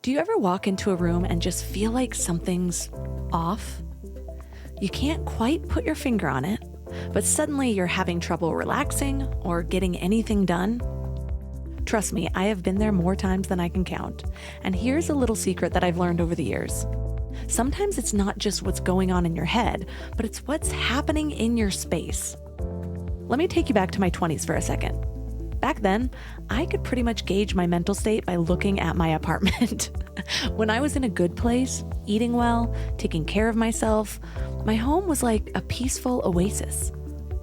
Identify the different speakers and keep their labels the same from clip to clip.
Speaker 1: Do you ever walk into a room and just feel like something's off? You can't quite put your finger on it, but suddenly you're having trouble relaxing or getting anything done? Trust me, I have been there more times than I can count. And here's a little secret that I've learned over the years. Sometimes it's not just what's going on in your head, but it's what's happening in your space. Let me take you back to my 20s for a second. Back then, I could pretty much gauge my mental state by looking at my apartment. When I was in a good place, eating well, taking care of myself, my home was like a peaceful oasis.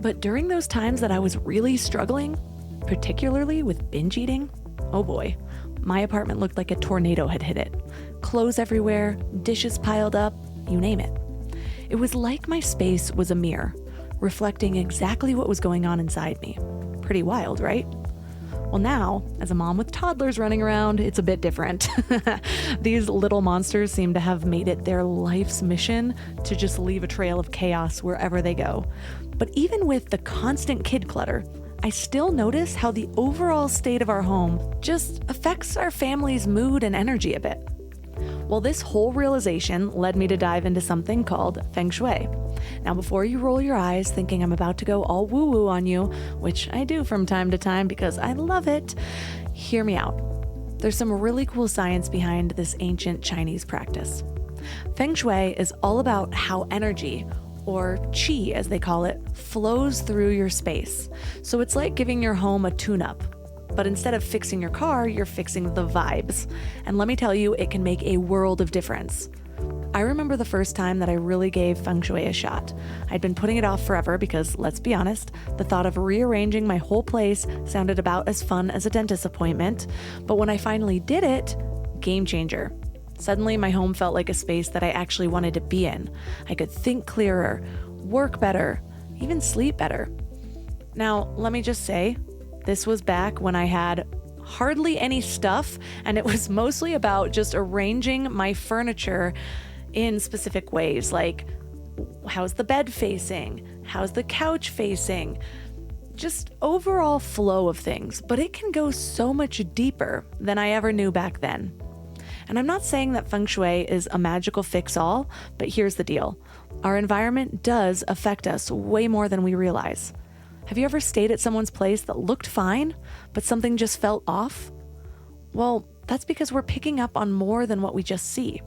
Speaker 1: But during those times that I was really struggling, particularly with binge eating, oh boy, my apartment looked like a tornado had hit it. Clothes everywhere, dishes piled up, you name it. It was like my space was a mirror, reflecting exactly what was going on inside me. Pretty wild, right? Well, now, as a mom with toddlers running around, it's a bit different. These little monsters seem to have made it their life's mission to just leave a trail of chaos wherever they go. But even with the constant kid clutter, I still notice how the overall state of our home just affects our family's mood and energy a bit. Well, this whole realization led me to dive into something called Feng Shui. Now, before you roll your eyes thinking I'm about to go all woo-woo on you, which I do from time to time because I love it, hear me out. There's some really cool science behind this ancient Chinese practice. Feng Shui is all about how energy, or qi as they call it, flows through your space. So it's like giving your home a tune-up. But instead of fixing your car, you're fixing the vibes. And let me tell you, it can make a world of difference. I remember the first time that I really gave Feng Shui a shot. I'd been putting it off forever because, let's be honest, the thought of rearranging my whole place sounded about as fun as a dentist appointment. But when I finally did it, game changer. Suddenly, my home felt like a space that I actually wanted to be in. I could think clearer, work better, even sleep better. Now, let me just say, this was back when I had hardly any stuff, and it was mostly about just arranging my furniture in specific ways, like how's the bed facing? How's the couch facing? Just overall flow of things, but it can go so much deeper than I ever knew back then. And I'm not saying that Feng Shui is a magical fix-all, but here's the deal. Our environment does affect us way more than we realize. Have you ever stayed at someone's place that looked fine, but something just felt off? Well, that's because we're picking up on more than what we just see.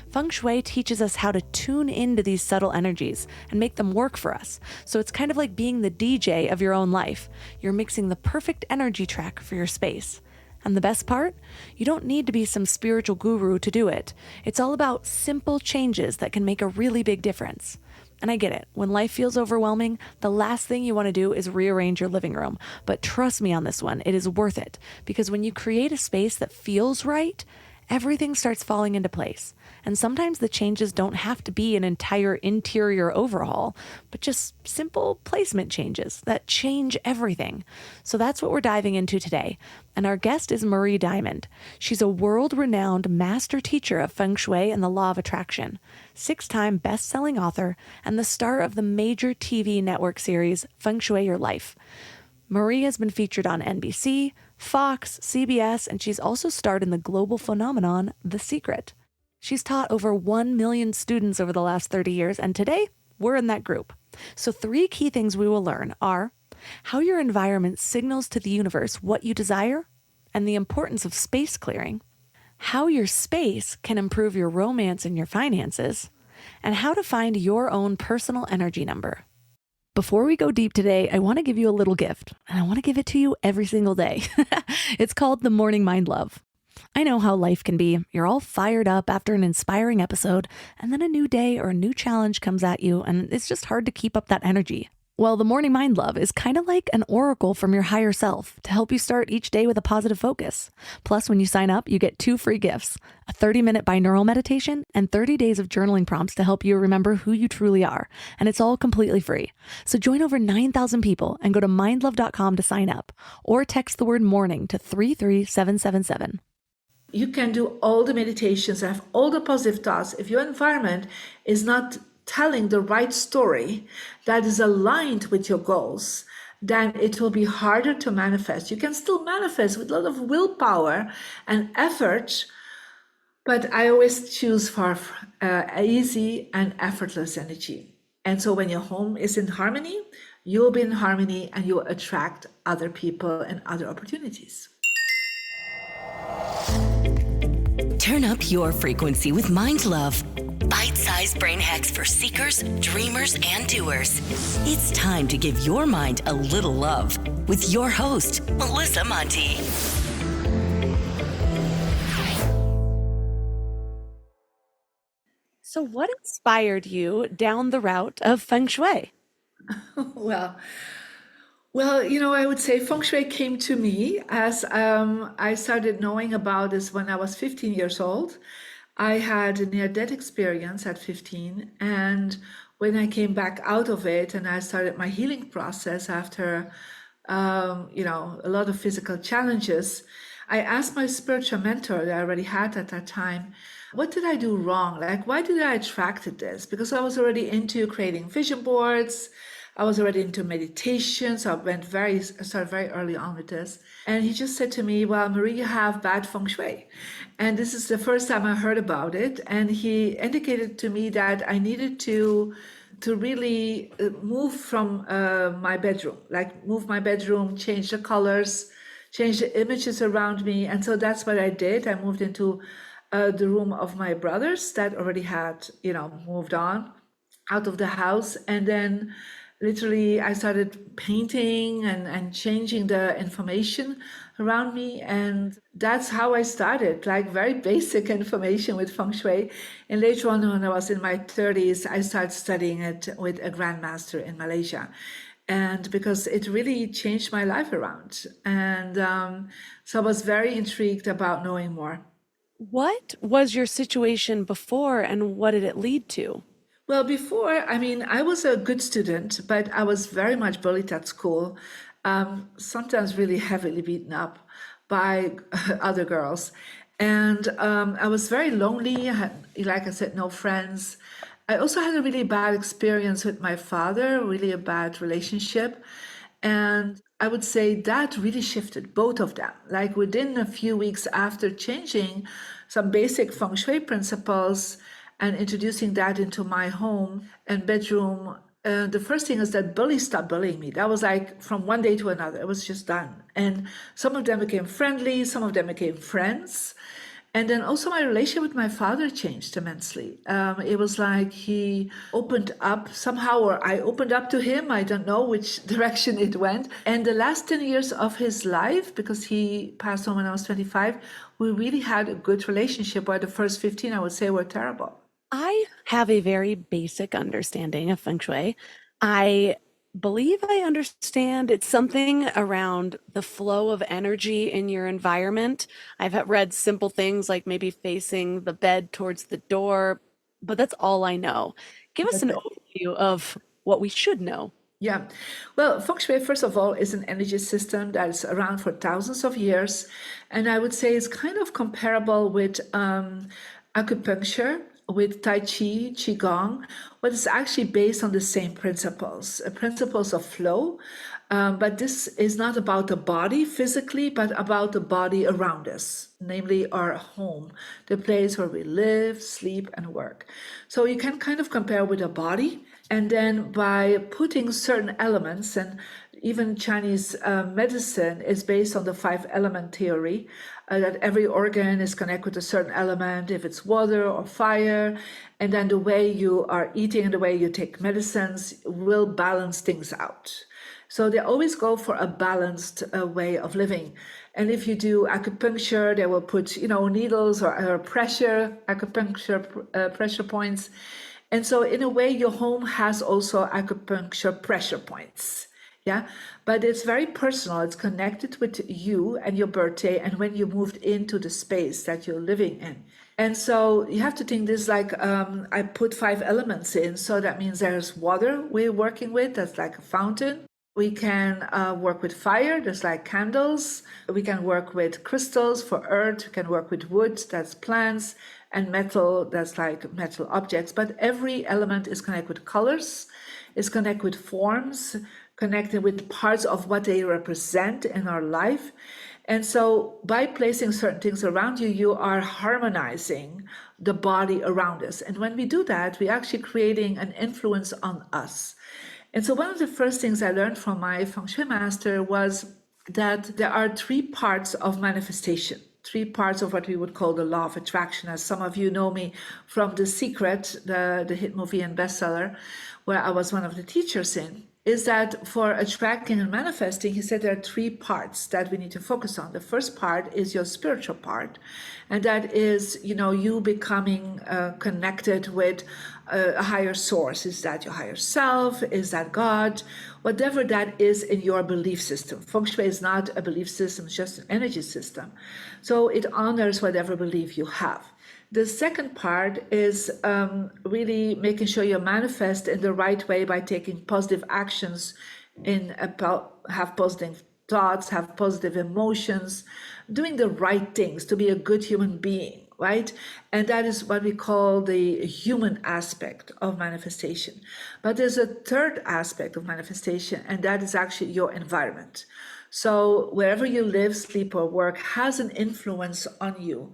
Speaker 1: Feng Shui teaches us how to tune into these subtle energies and make them work for us. So it's kind of like being the DJ of your own life. You're mixing the perfect energy track for your space. And the best part? You don't need to be some spiritual guru to do it. It's all about simple changes that can make a really big difference. And I get it. When life feels overwhelming, the last thing you want to do is rearrange your living room. But trust me on this one, it is worth it. Because when you create a space that feels right, everything starts falling into place. And sometimes the changes don't have to be an entire interior overhaul, but just simple placement changes that change everything. So that's what we're diving into today. And our guest is Marie Diamond. She's a world-renowned master teacher of Feng Shui and the Law of Attraction, 6-time best-selling author, and the star of the major TV network series Feng Shui Your Life. Marie has been featured on NBC, Fox, CBS, and she's also starred in the global phenomenon The Secret. She's taught over 1 million students over the last 30 years, and today, we're in that group. So 3 key things we will learn are how your environment signals to the universe what you desire, and the importance of space clearing, how your space can improve your romance and your finances, and how to find your own personal energy number. Before we go deep today, I want to give you a little gift, and I want to give it to you every single day. It's called the Morning Mind Love. I know how life can be. You're all fired up after an inspiring episode, and then a new day or a new challenge comes at you, and it's just hard to keep up that energy. Well, the Morning Mind Love is kind of like an oracle from your higher self to help you start each day with a positive focus. Plus, when you sign up, you get 2 free gifts, a 30-minute binaural meditation and 30 days of journaling prompts to help you remember who you truly are. And it's all completely free. So join over 9,000 people and go to mindlove.com to sign up or text the word morning to 33777.
Speaker 2: You can do all the meditations, have all the positive thoughts. If your environment is not telling the right story that is aligned with your goals, then it will be harder to manifest. You can still manifest with a lot of willpower and effort, But I always choose for easy and effortless energy. And so when your home is in harmony, you'll be in harmony and you'll attract other people and other opportunities.
Speaker 3: Turn up your frequency with Mind Love. Bite-sized brain hacks for seekers, dreamers, and doers. It's time to give your mind a little love with your host, Melissa Monti.
Speaker 1: So, what inspired you down the route of Feng Shui?
Speaker 2: Well, I would say Feng Shui came to me as I started knowing about this when I was 15 years old. I had a near-death experience at 15, and when I came back out of it and I started my healing process after, a lot of physical challenges, I asked my spiritual mentor that I already had at that time, what did I do wrong? Like, why did I attract this? Because I was already into creating vision boards. I was already into meditation, so I started very early on with this. And he just said to me, well, Marie, you have bad feng shui. And this is the first time I heard about it. And he indicated to me that I needed to really move from my bedroom, like move my bedroom, change the colors, change the images around me. And so that's what I did. I moved into the room of my brothers that already had, moved on out of the house. And then literally I started painting and changing the information around me. And that's how I started, like very basic information with feng shui. And later on, when I was in my 30s, I started studying it with a grandmaster in Malaysia. And because it really changed my life around. And so I was very intrigued about knowing more.
Speaker 1: What was your situation before and what did it lead to?
Speaker 2: Well, before, I mean, I was a good student, but I was very much bullied at school, sometimes really heavily beaten up by other girls. And I was very lonely. I had, like I said, no friends. I also had a really bad experience with my father, really a bad relationship. And I would say that really shifted both of them. Like within a few weeks after changing some basic feng shui principles and introducing that into my home and bedroom, the first thing is that bullies stopped bullying me. That was like from one day to another, it was just done. And some of them became friendly, some of them became friends. And then also my relationship with my father changed immensely. It was like he opened up somehow, or I opened up to him. I don't know which direction it went. And the last 10 years of his life, because he passed on when I was 25, we really had a good relationship, where the first 15, I would say, were terrible.
Speaker 1: I have a very basic understanding of Feng Shui. I believe I understand it's something around the flow of energy in your environment. Read simple things like maybe facing the bed towards the door, but that's all I know. Give us
Speaker 2: That's
Speaker 1: an
Speaker 2: it.
Speaker 1: overview of what we should know.
Speaker 2: Yeah. Well, feng shui, first of all, is an energy system that is around for thousands of years. And I would say it's kind of comparable with acupuncture, with Tai Chi, Qigong, but it's actually based on the same principles, principles of flow. But this is not about the body physically, but about the body around us, namely our home, the place where we live, sleep, and work. So you can kind of compare with a body. And then by putting certain elements, and even Chinese medicine is based on the five element theory, that every organ is connected with a certain element, if it's water or fire, and then the way you are eating and the way you take medicines will balance things out. So they always go for a balanced way of living. And if you do acupuncture, they will put, needles or pressure, acupuncture pressure points. And so in a way, your home has also acupuncture pressure points. Yeah, but it's very personal. It's connected with you and your birthday and when you moved into the space that you're living in. And so you have to think this like I put five elements in. So that means there's water we're working with, that's like a fountain. We can work with fire, there's like candles. We can work with crystals for earth. We can work with wood, that's plants, and metal, that's like metal objects. But every element is connected with colors, is connected with forms, connected with parts of what they represent in our life. And so by placing certain things around you, you are harmonizing the body around us. And when we do that, we're actually creating an influence on us. And so one of the first things I learned from my Feng Shui master was that there are three parts of manifestation, three parts of what we would call the law of attraction. As some of you know me from The Secret, the hit movie and bestseller, where I was one of the teachers in, is that for attracting and manifesting, he said there are three parts that we need to focus on. The first part is your spiritual part, and that is, you becoming connected with a higher source. Is that your higher self? Is that God? Whatever that is in your belief system. Feng Shui is not a belief system, it's just an energy system. So it honors whatever belief you have. The second part is really making sure you manifest in the right way by taking positive actions, have positive thoughts, have positive emotions, doing the right things to be a good human being, right? And that is what we call the human aspect of manifestation. But there's a third aspect of manifestation, and that is actually your environment. So wherever you live, sleep, or work has an influence on you.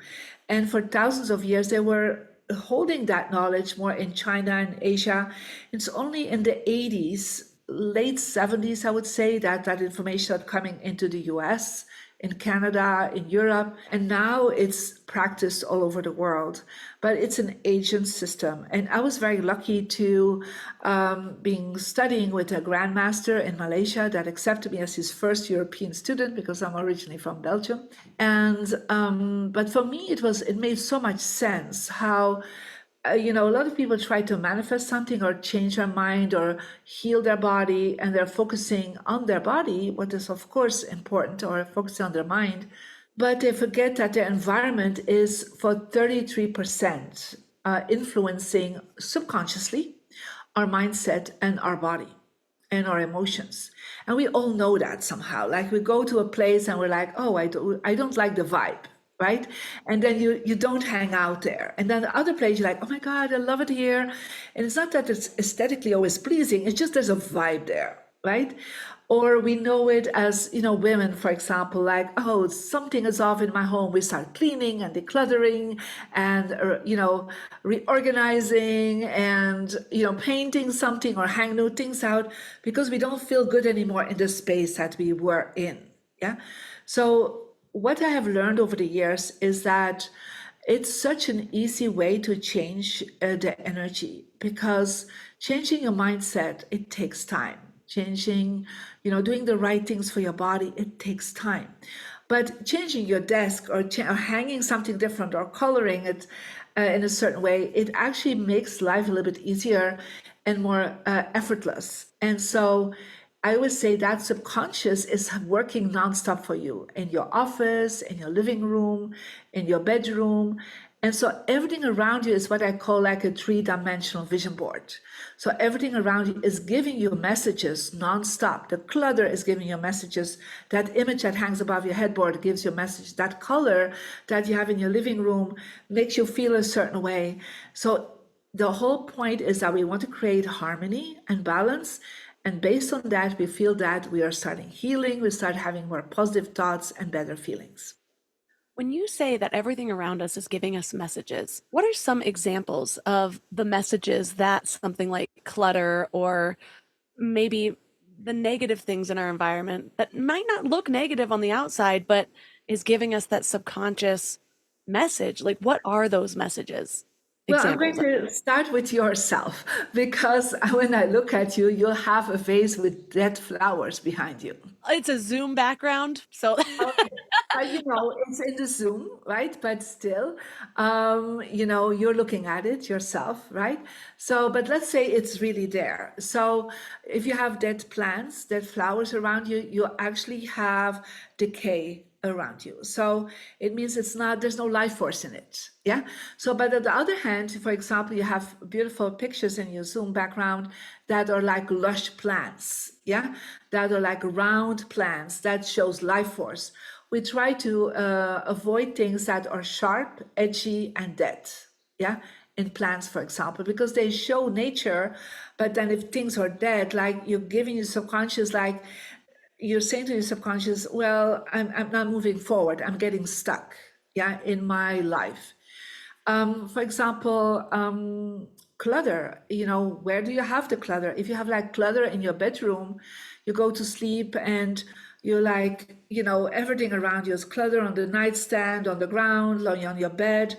Speaker 2: And for thousands of years, they were holding that knowledge more in China and Asia. It's only in the 80s, late 70s, I would say, that information started coming into the US, in Canada, in Europe, and now it's practiced all over the world. But it's an ancient system. And I was very lucky to being studying with a grandmaster in Malaysia that accepted me as his first European student because I'm originally from Belgium. And but for me, it made so much sense how a lot of people try to manifest something or change their mind or heal their body, and they're focusing on their body, what is of course important, or focusing on their mind, but they forget that their environment is for 33% influencing subconsciously our mindset and our body and our emotions. And we all know that somehow. Like we go to a place and we're like, oh, I don't like the vibe. Right? And then you don't hang out there. And then the other place, you're like, oh my God, I love it here. And it's not that it's aesthetically always pleasing, it's just there's a vibe there, right? Or we know it as, women, for example, like, oh, something is off in my home. We start cleaning and decluttering and, reorganizing and, painting something or hang new things out because we don't feel good anymore in the space that we were in. Yeah. So what I have learned over the years is that it's such an easy way to change the energy, because changing your mindset, it takes time. Changing, doing the right things for your body, it takes time. But changing your desk or hanging something different or coloring it in a certain way, it actually makes life a little bit easier and more effortless. And so I always say that subconscious is working nonstop for you in your office, in your living room, in your bedroom. And so everything around you is what I call like a 3-dimensional vision board. So everything around you is giving you messages nonstop. The clutter is giving you messages. That image that hangs above your headboard gives you a message. That color that you have in your living room makes you feel a certain way. So the whole point is that we want to create harmony and balance. And based on that, we feel that we are starting healing, we start having more positive thoughts and better feelings.
Speaker 1: When you say that everything around us is giving us messages, what are some examples of the messages that something like clutter or maybe the negative things in our environment that might not look negative on the outside, but is giving us that subconscious message? Like, what are those messages?
Speaker 2: Well, I'm going to start with yourself, because when I look at you, you'll have a vase with dead flowers behind you.
Speaker 1: It's a Zoom background, so
Speaker 2: Okay. It's in the Zoom, right? But still, you're looking at it yourself, right? So, but let's say it's really there. So if you have dead plants, dead flowers around you, you actually have decay around you. So it means there's no life force in it. Yeah. So, but on the other hand, for example, you have beautiful pictures in your Zoom background that are like lush plants. Yeah. That are like round plants that shows life force. We try to avoid things that are sharp, edgy, and dead. Yeah. In plants, for example, because they show nature. But then if things are dead, like you're giving your subconscious, like, you're saying to your subconscious, well, I'm not moving forward. I'm getting stuck, yeah, in my life. For example, clutter, where do you have the clutter? If you have like clutter in your bedroom, you go to sleep and you're like, everything around you is clutter on the nightstand, on the ground, on your bed,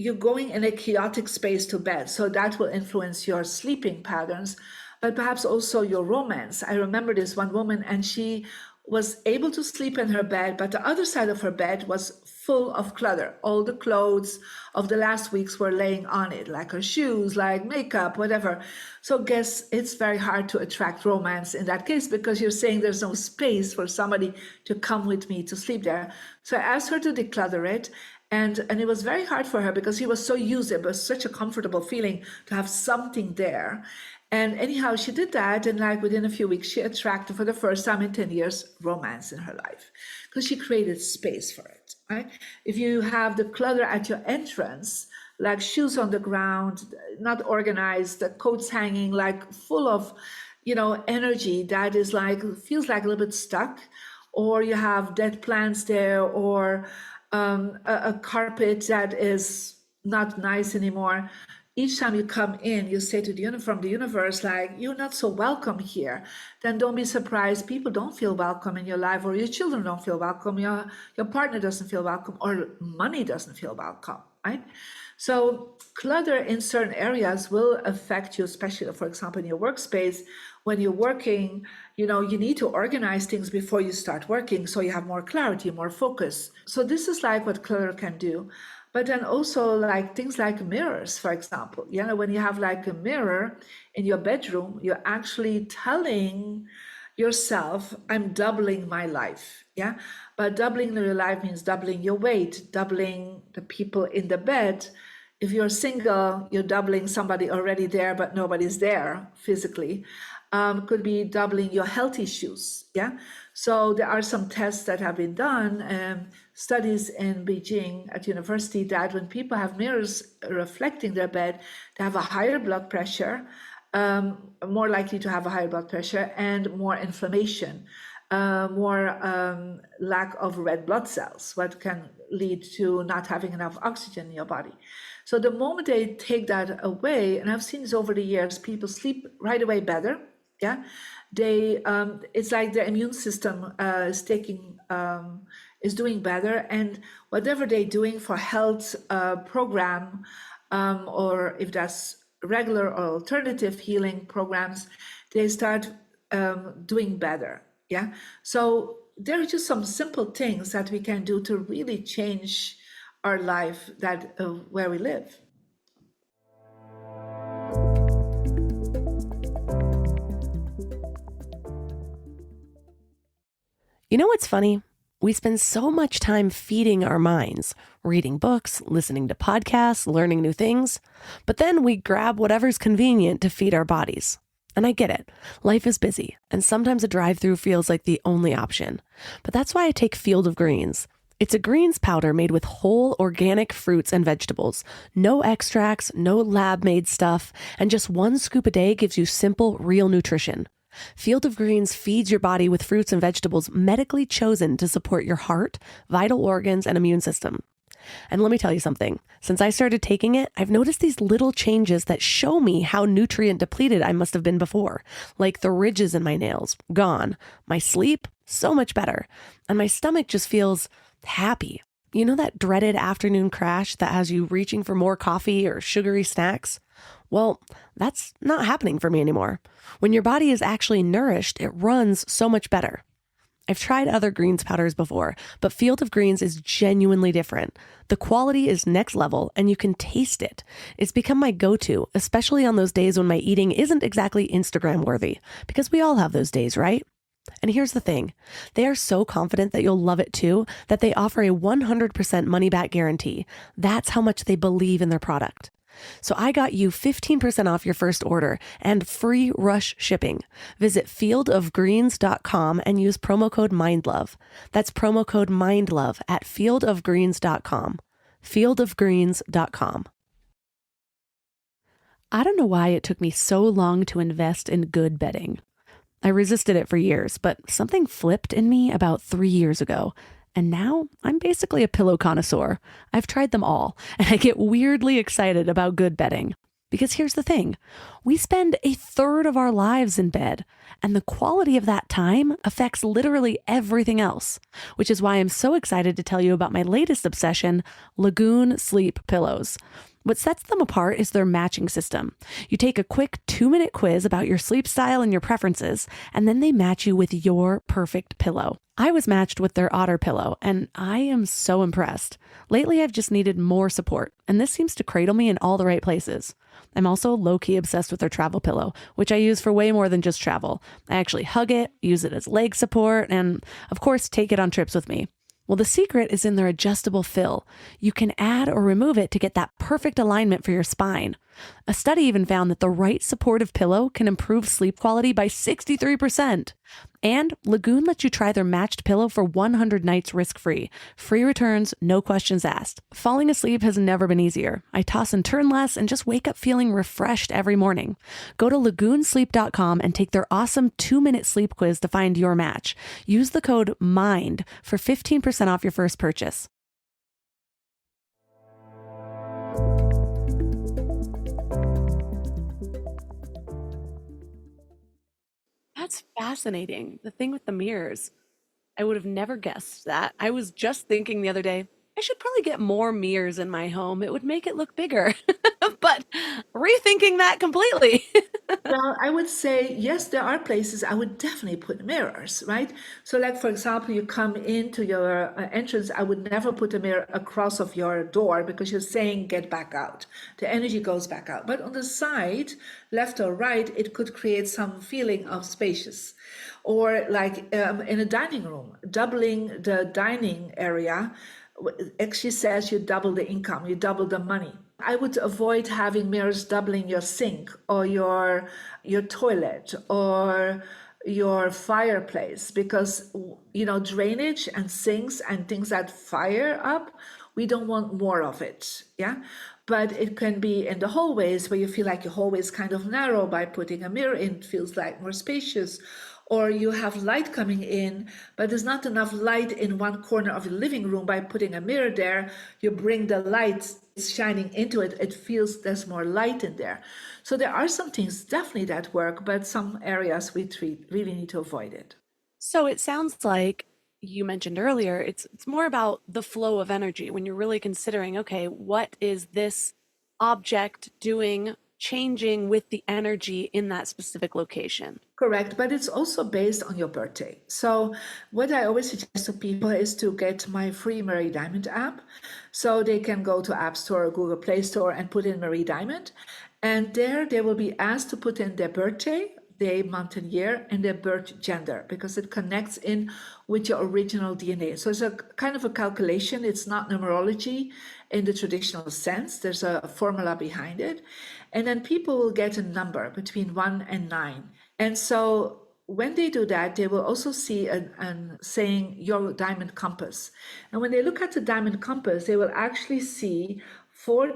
Speaker 2: you're going in a chaotic space to bed. So that will influence your sleeping patterns, but perhaps also your romance. I remember this one woman, and she was able to sleep in her bed, but the other side of her bed was full of clutter. All the clothes of the last weeks were laying on it, like her shoes, like makeup, whatever. So guess it's very hard to attract romance in that case, because you're saying there's no space for somebody to come with me to sleep there. So I asked her to declutter it. And it was very hard for her because he was so used. It was such a comfortable feeling to have something there. And anyhow, she did that. And like within a few weeks, she attracted for the first time in 10 years, romance in her life, because she created space for it, right? If you have the clutter at your entrance, like shoes on the ground, not organized, the coats hanging, like full of, energy that is like, feels like a little bit stuck, or you have dead plants there, or a carpet that is not nice anymore. Each time you come in, you say to from the universe, like, you're not so welcome here. Then don't be surprised. People don't feel welcome in your life, or your children don't feel welcome, your partner doesn't feel welcome, or money doesn't feel welcome, right? So clutter in certain areas will affect you, especially, for example, in your workspace. When you're working, you need to organize things before you start working, so you have more clarity, more focus. So this is like what clutter can do. But then also like things like mirrors, for example. When you have like a mirror in your bedroom, you're actually telling yourself, I'm doubling my life. Yeah. But doubling your life means doubling your weight, doubling the people in the bed. If you're single, you're doubling somebody already there, but nobody's there physically. Could be doubling your health issues. Yeah. So there are some tests that have been done, studies in Beijing at university, that when people have mirrors reflecting their bed, they have a higher blood pressure, more likely to have a higher blood pressure, and more inflammation, more lack of red blood cells, what can lead to not having enough oxygen in your body. So the moment they take that away, and I've seen this over the years, people sleep right away better. Yeah, they it's like their immune system is doing better, and whatever they're doing for health program, or if that's regular or alternative healing programs, they start doing better. Yeah, so there are just some simple things that we can do to really change our life, that where we live.
Speaker 1: You know what's funny? We spend so much time feeding our minds, reading books, listening to podcasts, learning new things, but then we grab whatever's convenient to feed our bodies. And I get it. Life is busy, and sometimes a drive-through feels like the only option. But that's why I take Field of Greens. It's a greens powder made with whole organic fruits and vegetables. No extracts, no lab-made stuff, and just 1 scoop a day gives you simple, real nutrition. Field of Greens feeds your body with fruits and vegetables medically chosen to support your heart, vital organs, and immune system. And let me tell you something. Since I started taking it, I've noticed these little changes that show me how nutrient depleted I must have been before. Like the ridges in my nails, gone. My sleep, so much better. And my stomach just feels happy. You know that dreaded afternoon crash that has you reaching for more coffee or sugary snacks? Well, that's not happening for me anymore. When your body is actually nourished, it runs so much better. I've tried other greens powders before, but Field of Greens is genuinely different. The quality is next level, and you can taste it. It's become my go-to, especially on those days when my eating isn't exactly Instagram worthy, because we all have those days, right? And here's the thing. They are so confident that you'll love it too, that they offer a 100% money-back guarantee. That's how much they believe in their product. So I got you 15% off your first order and free rush shipping. Visit fieldofgreens.com and use promo code MINDLOVE. That's promo code MINDLOVE at fieldofgreens.com. fieldofgreens.com. I don't know why it took me so long to invest in good bedding. I resisted it for years, but something flipped in me about 3 years ago. And now I'm basically a pillow connoisseur. I've tried them all, and I get weirdly excited about good bedding. Because here's the thing, we spend a third of our lives in bed, and the quality of that time affects literally everything else, which is why I'm so excited to tell you about my latest obsession, Lagoon Sleep Pillows. What sets them apart is their matching system. You take a quick 2-minute quiz about your sleep style and your preferences, and then they match you with your perfect pillow. I was matched with their Otter pillow, and I am so impressed. Lately, I've just needed more support, and this seems to cradle me in all the right places. I'm also low-key obsessed with their travel pillow, which I use for way more than just travel. I actually hug it, use it as leg support, and of course, take it on trips with me. Well, the secret is in their adjustable fill. You can add or remove it to get that perfect alignment for your spine. A study even found that the right supportive pillow can improve sleep quality by 63%. And Lagoon lets you try their matched pillow for 100 nights risk-free. Free returns, no questions asked. Falling asleep has never been easier. I toss and turn less and just wake up feeling refreshed every morning. Go to lagoonsleep.com and take their awesome 2-minute sleep quiz to find your match. Use the code MIND for 15% off your first purchase. That's fascinating. The thing with the mirrors. I would have never guessed that. I was just thinking the other day, I should probably get more mirrors in my home. It would make it look bigger. But rethinking that completely.
Speaker 2: Well, I would say, yes, there are places I would definitely put mirrors, right? So, like, for example, you come into your entrance, I would never put a mirror across of your door because you're saying get back out. The energy goes back out. But on the side, left or right, it could create some feeling of spacious. Or like in a dining room, doubling the dining area actually says you double the income, you double the money. I would avoid having mirrors doubling your sink or your toilet or your fireplace because drainage and sinks and things that fire up, we don't want more of it. Yeah. But it can be in the hallways where you feel like your hallway is kind of narrow. By putting a mirror in, it feels like more spacious. Or you have light coming in, but there's not enough light in one corner of the living room. By putting a mirror there, you bring the light shining into it. It feels there's more light in there. So there are some things definitely that work, but some areas we really need to avoid it.
Speaker 1: So it sounds like you mentioned earlier, it's more about the flow of energy when you're really considering, okay, what is this object doing, changing with the energy in that specific location?
Speaker 2: Correct, but it's also based on your birthday. So what I always suggest to people is to get my free Marie Diamond app. So they can go to App Store or Google Play Store and put in Marie Diamond. And there they will be asked to put in their birthday, day, month, and year, and their birth gender, because it connects in with your original DNA. So it's a kind of a calculation. It's not numerology in the traditional sense. There's a formula behind it. And then people will get a number between 1 and 9. And so when they do that, they will also see a saying your diamond compass. And when they look at the diamond compass, they will actually see 4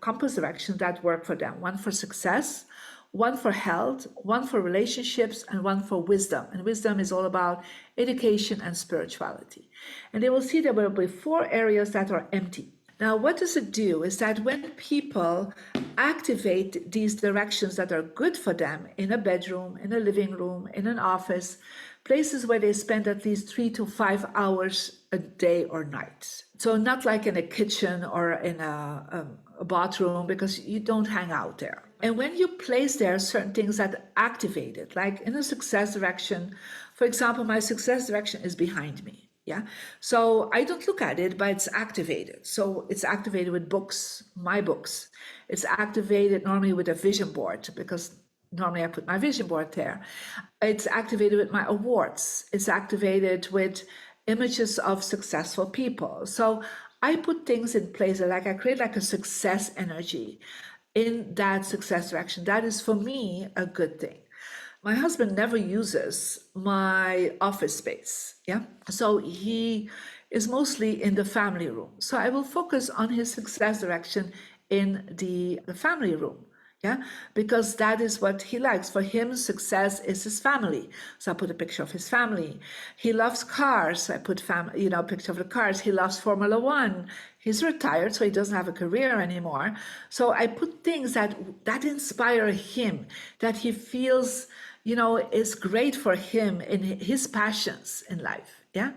Speaker 2: compass directions that work for them. One for success, one for health, one for relationships, and one for wisdom. And wisdom is all about education and spirituality. And they will see there will be 4 areas that are empty. Now, what does it do is that when people activate these directions that are good for them in a bedroom, in a living room, in an office, places where they spend at least 3 to 5 hours a day or night. So not like in a kitchen or in a bathroom, because you don't hang out there. And when you place there certain things that activate it, like in a success direction, for example, my success direction is behind me. Yeah. So I don't look at it, but it's activated. So it's activated with books, my books. It's activated normally with a vision board because normally I put my vision board there. It's activated with my awards. It's activated with images of successful people. So I put things in place like I create like a success energy in that success direction. That is for me a good thing. My husband never uses my office space. Yeah. So he is mostly in the family room. So I will focus on his success direction in the family room. Yeah, because that is what he likes. For him, success is his family. So I put a picture of his family. He loves cars. So I put picture of the cars. He loves Formula One. He's retired, so he doesn't have a career anymore. So I put things that inspire him, that he feels, is great for him in his passions in life. Yeah.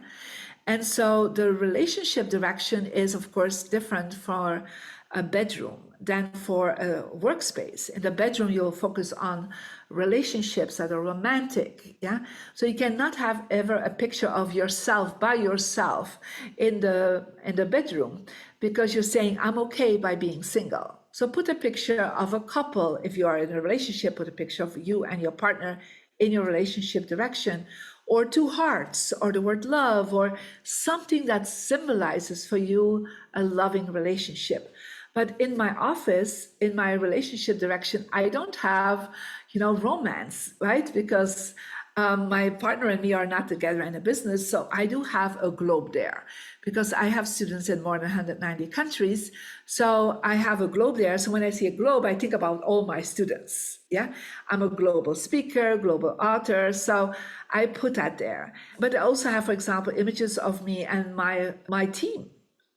Speaker 2: And so the relationship direction is, of course, different for a bedroom than for a workspace. In the bedroom, you'll focus on relationships that are romantic. Yeah. So you cannot have ever a picture of yourself by yourself in the bedroom, because you're saying, I'm okay by being single. So put a picture of a couple. If you are in a relationship, put a picture of you and your partner in your relationship direction, or two hearts, or the word love, or something that symbolizes for you a loving relationship. But in my office, in my relationship direction, I don't have, romance, right? Because my partner and me are not together in a business. So I do have a globe there, because I have students in more than 190 countries. So I have a globe there. So when I see a globe, I think about all my students. Yeah, I'm a global speaker, global author. So I put that there. But I also have, for example, images of me and my team.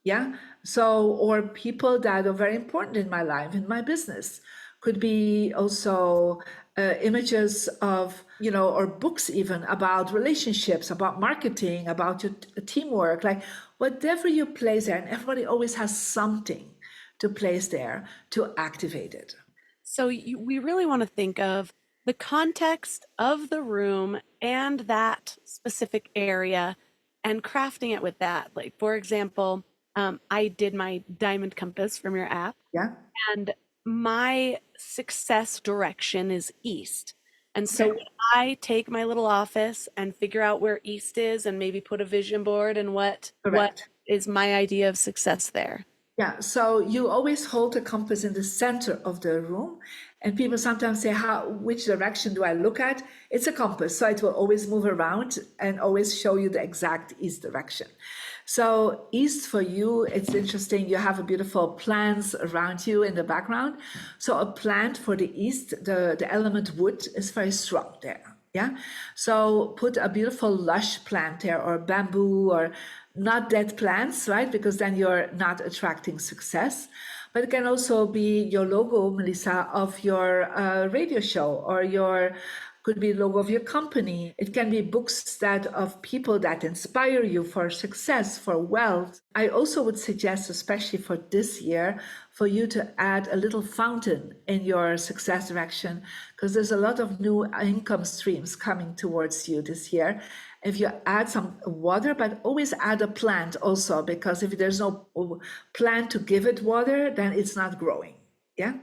Speaker 2: Yeah. So, or people that are very important in my life, in my business. Could be also images of, or books even about relationships, about marketing, about your teamwork, like whatever you place there. And everybody always has something to place there to activate it.
Speaker 1: So we really want to think of the context of the room and that specific area and crafting it with that. Like, for example, I did my diamond compass from your app,
Speaker 2: Yeah.
Speaker 1: and my success direction is east. And so
Speaker 2: Okay.
Speaker 1: when I take my little office and figure out where east is and maybe put a vision board and what
Speaker 2: Correct.
Speaker 1: is my idea of success there.
Speaker 2: Yeah, so you always hold the compass in the center of the room, and people sometimes say, which direction do I look at? It's a compass, so it will always move around and always show you the exact east direction. So east for you, it's interesting. You have a beautiful plants around you in the background. So a plant for the east, the element wood is very strong there. Yeah. So put a beautiful lush plant there, or bamboo, or not dead plants, right? Because then you're not attracting success. But it can also be your logo, Melissa, of your radio show, or could be logo of your company. It can be books that of people that inspire you for success, for wealth. I also would suggest, especially for this year, for you to add a little fountain in your success direction, because there's a lot of new income streams coming towards you this year. If you add some water, but always add a plant also, because if there's no plant to give it water, then it's not growing. Yeah.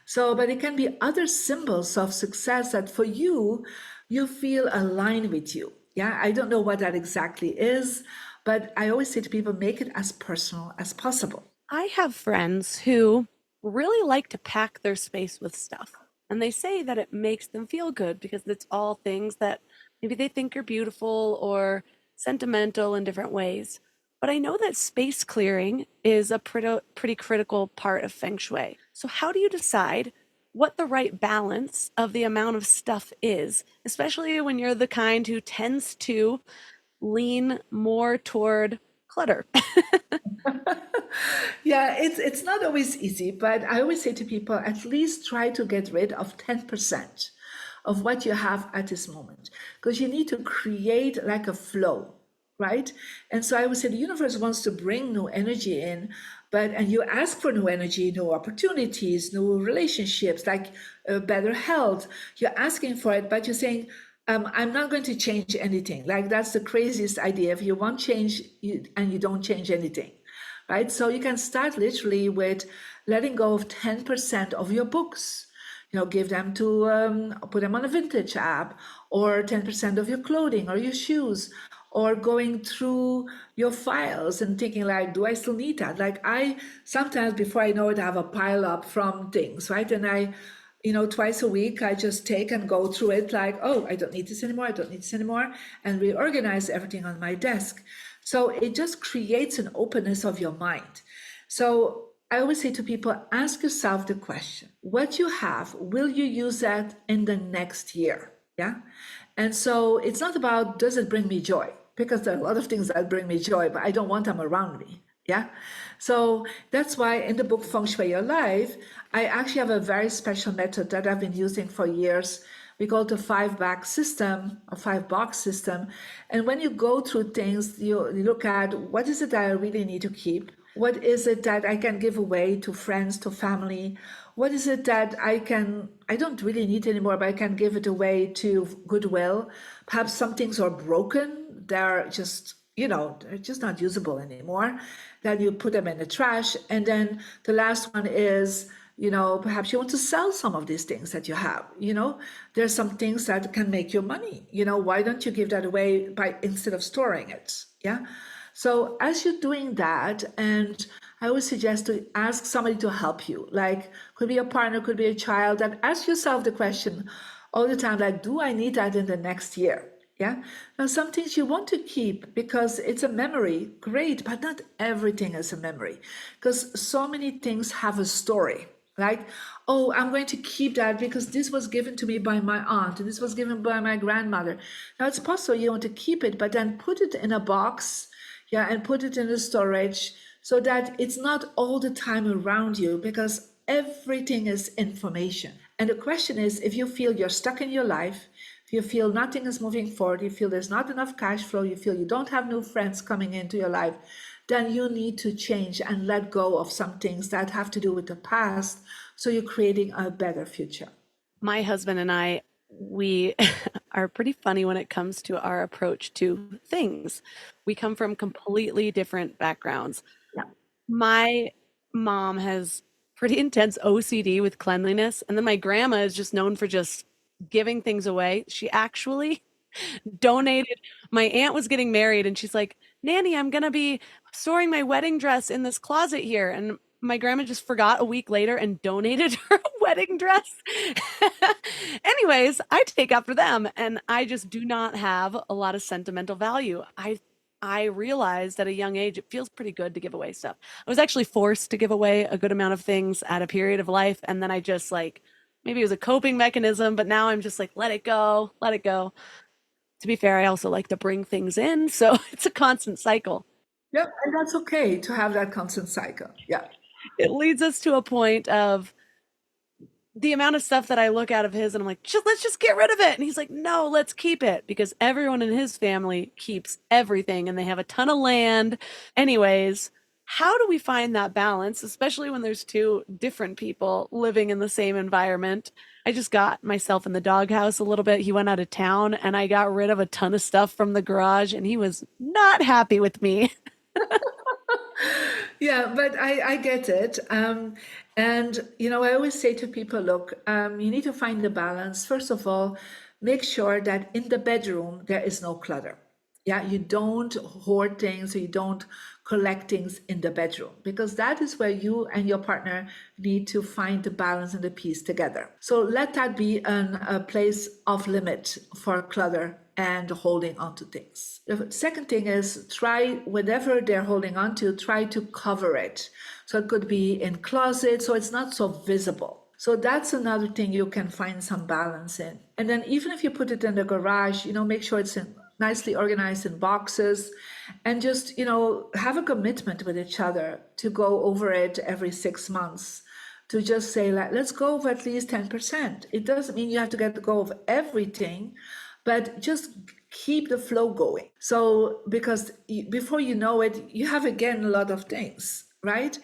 Speaker 2: So, but it can be other symbols of success that for you, you feel aligned with you. Yeah. I don't know what that exactly is, but I always say to people, make it as personal as possible.
Speaker 1: I have friends who really like to pack their space with stuff. And they say that it makes them feel good because it's all things that maybe they think are beautiful or sentimental in different ways. But I know that space clearing is a pretty critical part of Feng Shui. So, how do you decide what the right balance of the amount of stuff is, especially when you're the kind who tends to lean more toward clutter?
Speaker 2: Yeah, it's not always easy, but I always say to people, at least try to get rid of 10% of what you have at this moment, because you need to create like a flow, right? And so I would say the universe wants to bring new energy in, and you ask for new energy, new opportunities, new relationships, like better health. You're asking for it, but you're saying, I'm not going to change anything. Like, that's the craziest idea. If you want change and you don't change anything, right? So you can start literally with letting go of 10% of your books. Give them to, put them on a vintage app, or 10% of your clothing or your shoes, or going through your files and thinking like, do I still need that? Like, I sometimes, before I know it, I have a pile up from things, right? And twice a week, I just take and go through it like, oh, I don't need this anymore. I don't need this anymore. And reorganize everything on my desk. So it just creates an openness of your mind. So I always say to people, ask yourself the question, what you have, will you use that in the next year? Yeah. And so it's not about, does it bring me joy? Because there are a lot of things that bring me joy, but I don't want them around me. Yeah. So that's why in the book Feng Shui Your Life, I actually have a very special method that I've been using for years. We call it the 5 box system or 5 box system. And when you go through things, you look at what is it that I really need to keep? What is it that I can give away to friends, to family? What is it that I don't really need anymore, but I can give it away to goodwill? Perhaps some things are broken. They're just, they're just not usable anymore. Then you put them in the trash. And then the last one is, perhaps you want to sell some of these things that you have. There's some things that can make you money. Why don't you give that away instead of storing it? Yeah. So as you're doing that, and I always suggest to ask somebody to help you, like could be a partner, could be a child, and ask yourself the question all the time, like, do I need that in the next year? Yeah. Now, some things you want to keep because it's a memory, great, but not everything is a memory because so many things have a story. Like, oh, I'm going to keep that because this was given to me by my aunt and this was given by my grandmother. Now, it's possible you want to keep it, but then put it in a box, yeah, and put it in the storage so that it's not all the time around you because everything is information. And the question is, if you feel you're stuck in your life, if you feel nothing is moving forward, you feel there's not enough cash flow, you feel you don't have new friends coming into your life, then you need to change and let go of some things that have to do with the past so you're creating a better future.
Speaker 1: My husband and I, we are pretty funny when it comes to our approach to things. We come from completely different backgrounds.
Speaker 2: Yeah.
Speaker 1: My mom has pretty intense OCD with cleanliness, and then my grandma is just known for just giving things away. She actually donated. My aunt was getting married and she's like, Nanny, I'm going to be storing my wedding dress in this closet here. And my grandma just forgot a week later and donated her wedding dress. Anyways, I take after them and I just do not have a lot of sentimental value. I realized at a young age it feels pretty good to give away stuff. I was actually forced to give away a good amount of things at a period of life and then I just like maybe it was a coping mechanism, but now I'm just like let it go, let it go. To be fair, I also like to bring things in, so it's a constant cycle.
Speaker 2: Yep, and that's okay to have that constant cycle. Yeah.
Speaker 1: It leads us to a point of the amount of stuff that I look out of his and I'm like, let's just get rid of it. And he's like, no, let's keep it because everyone in his family keeps everything and they have a ton of land. Anyways, how do we find that balance, especially when there's two different people living in the same environment? I just got myself in the doghouse a little bit. He went out of town and I got rid of a ton of stuff from the garage and he was not happy with me.
Speaker 2: Yeah, but I get it. And, I always say to people, look, you need to find the balance. First of all, make sure that in the bedroom, there is no clutter. Yeah, you don't hoard things or you don't collect things in the bedroom because that is where you and your partner need to find the balance and the peace together. So let that be a place of limit for clutter and holding on to things. The second thing is try whatever they're holding on to, try to cover it. So it could be in closet, so it's not so visible. So that's another thing you can find some balance in. And then even if you put it in the garage, make sure it's nicely organized in boxes and just, have a commitment with each other to go over it every 6 months. To just say, like, let's go over at least 10%. It doesn't mean you have to get go of everything, but just keep the flow going. So, because before you know it, you have again a lot of things, right?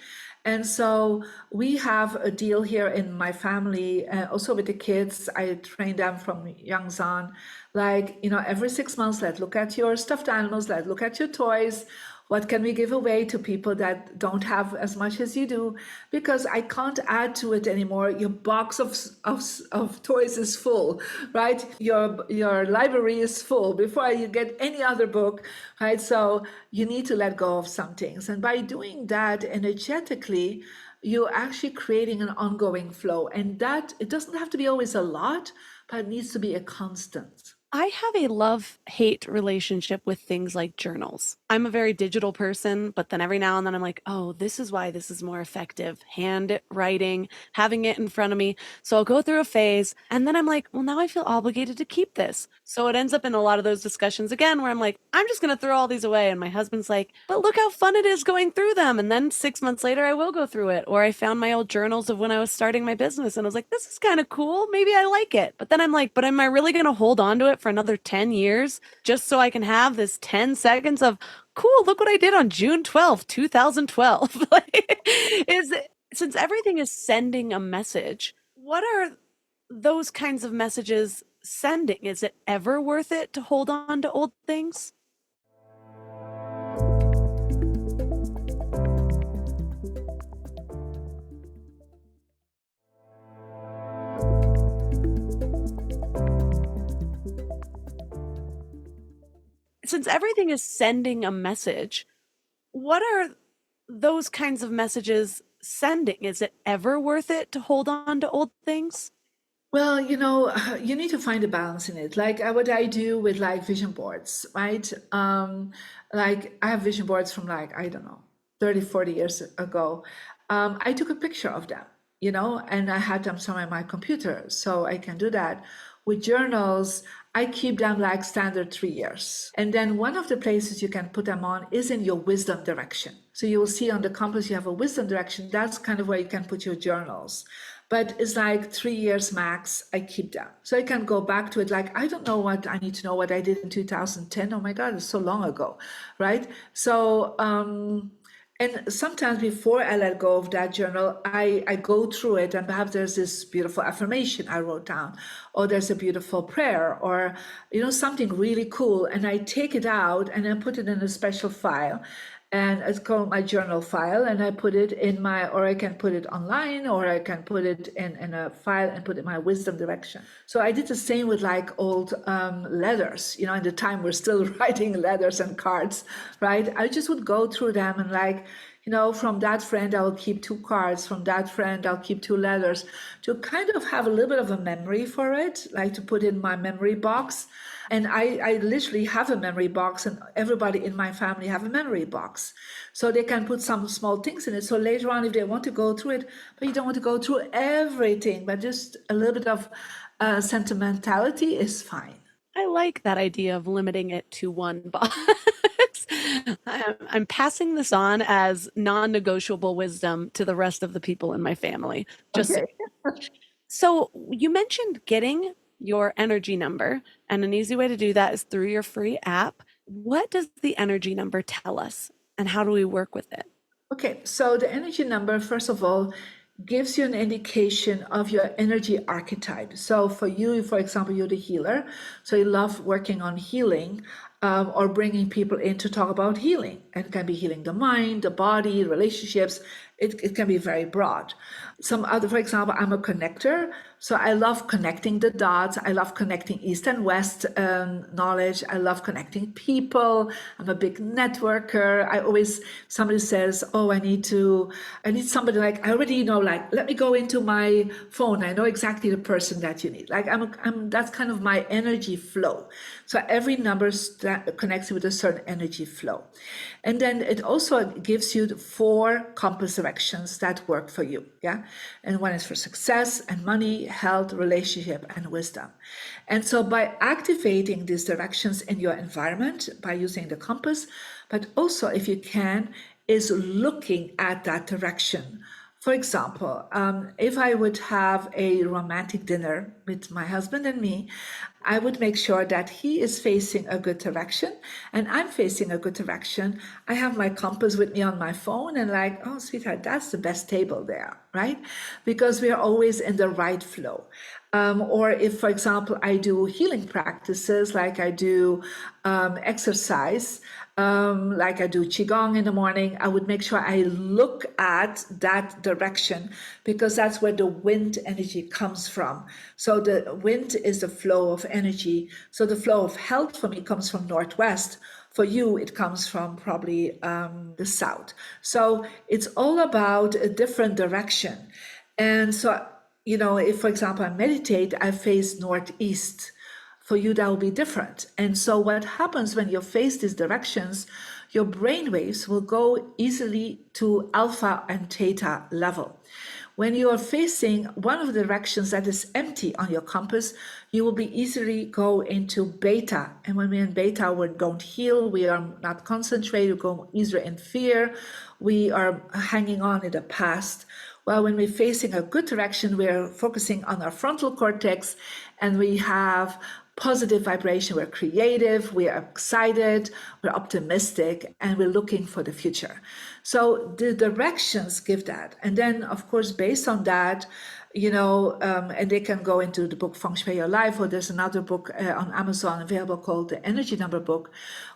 Speaker 2: And so we have a deal here in my family, also with the kids. I train them from young on, like, every 6 months, let's look at your stuffed animals, let's look at your toys. What can we give away to people that don't have as much as you do? Because I can't add to it anymore. Your box of toys is full, right? Your library is full before you get any other book, right? So you need to let go of some things. And by doing that energetically, you're actually creating an ongoing flow. And that, it doesn't have to be always a lot, but it needs to be a constant.
Speaker 1: I have a love-hate relationship with things like journals. I'm a very digital person, but then every now and then I'm like, oh, this is why this is more effective. Handwriting, having it in front of me. So I'll go through a phase and then I'm like, well, now I feel obligated to keep this. So it ends up in a lot of those discussions again where I'm like, I'm just going to throw all these away. And my husband's like, but look how fun it is going through them. And then 6 months later, I will go through it. Or I found my old journals of when I was starting my business and I was like, this is kind of cool. Maybe I like it. But then I'm like, but am I really going to hold on to it for another 10 years just so I can have this 10 seconds of, cool, look what I did on June 12th, 2012? Is since everything is sending a message, what are those kinds of messages sending? Is it ever worth it to hold on to old things? Since everything is sending a message, what are those kinds of messages sending? Is it ever worth it to hold on to old things?
Speaker 2: Well, you need to find a balance in it. Like what I do with like vision boards, right? Like I have vision boards from like, I don't know, 30, 40 years ago. I took a picture of them, and I had them somewhere on my computer. So I can do that. With journals, I keep them like standard 3 years. And then one of the places you can put them on is in your wisdom direction. So you will see on the compass you have a wisdom direction. That's kind of where you can put your journals. But it's like 3 years max, I keep them. So I can go back to it. Like, I don't know what I need to know what I did in 2010. Oh my God, it's so long ago, right? So, and sometimes before I let go of that journal, I go through it and perhaps there's this beautiful affirmation I wrote down, or there's a beautiful prayer, or, something really cool. And I take it out and I put it in a special file. And it's called my journal file, and I put it in or I can put it online, or I can put it in a file and put it in my wisdom direction. So I did the same with like old letters, in the time we're still writing letters and cards, right? I just would go through them and like, from that friend, I'll keep 2 cards. From that friend, I'll keep 2 letters to kind of have a little bit of a memory for it, like to put in my memory box. And I literally have a memory box, and everybody in my family have a memory box. So they can put some small things in it. So later on, if they want to go through it, but you don't want to go through everything, but just a little bit of sentimentality is fine.
Speaker 1: I like that idea of limiting it to one box. I'm passing this on as non-negotiable wisdom to the rest of the people in my family. Just
Speaker 2: Okay.
Speaker 1: so you mentioned getting your energy number, and an easy way to do that is through your free app. What does the energy number tell us, and how do we work with it?
Speaker 2: Okay, so the energy number, first of all, gives you an indication of your energy archetype. So for you, for example, you're the healer. So you love working on healing, or bringing people in to talk about healing. And it can be healing the mind, the body, relationships. It can be very broad. Some other, for example, I'm a connector. So I love connecting the dots. I love connecting East and West knowledge. I love connecting people. I'm a big networker. Somebody says, oh, I need somebody like, I already know, like, let me go into my phone. I know exactly the person that you need. Like that's kind of my energy flow. So every number connects with a certain energy flow. And then it also gives you the 4 compass directions that work for you. Yeah. And one is for success and money, health, relationship, and wisdom. And so by activating these directions in your environment, by using the compass, but also if you can, is looking at that direction. For example, if I would have a romantic dinner with my husband and me, I would make sure that he is facing a good direction and I'm facing a good direction. I have my compass with me on my phone and like, oh, sweetheart, that's the best table there, right? Because we are always in the right flow. Or if, for example, I do healing practices, like I do exercise, like I do Qigong in the morning, I would make sure I look at that direction because that's where the wind energy comes from. So the wind is the flow of energy. So the flow of health for me comes from Northwest. For you, it comes from probably the South. So it's all about a different direction. And so, if, for example, I meditate, I face Northeast. for you that will be different. And so what happens when you face these directions, your brain waves will go easily to alpha and theta level. When you are facing one of the directions that is empty on your compass, you will be easily go into beta. And when we're in beta, we don't heal, we are not concentrated, we go easier in fear, we are hanging on in the past. Well, when we're facing a good direction, we're focusing on our frontal cortex and we have positive vibration. We're creative, we're excited, we're optimistic, and we're looking for the future. So the directions give that. And then, of course, based on that, and they can go into the book Feng Shui Your Life, or there's another book on Amazon available called the Energy Number Book,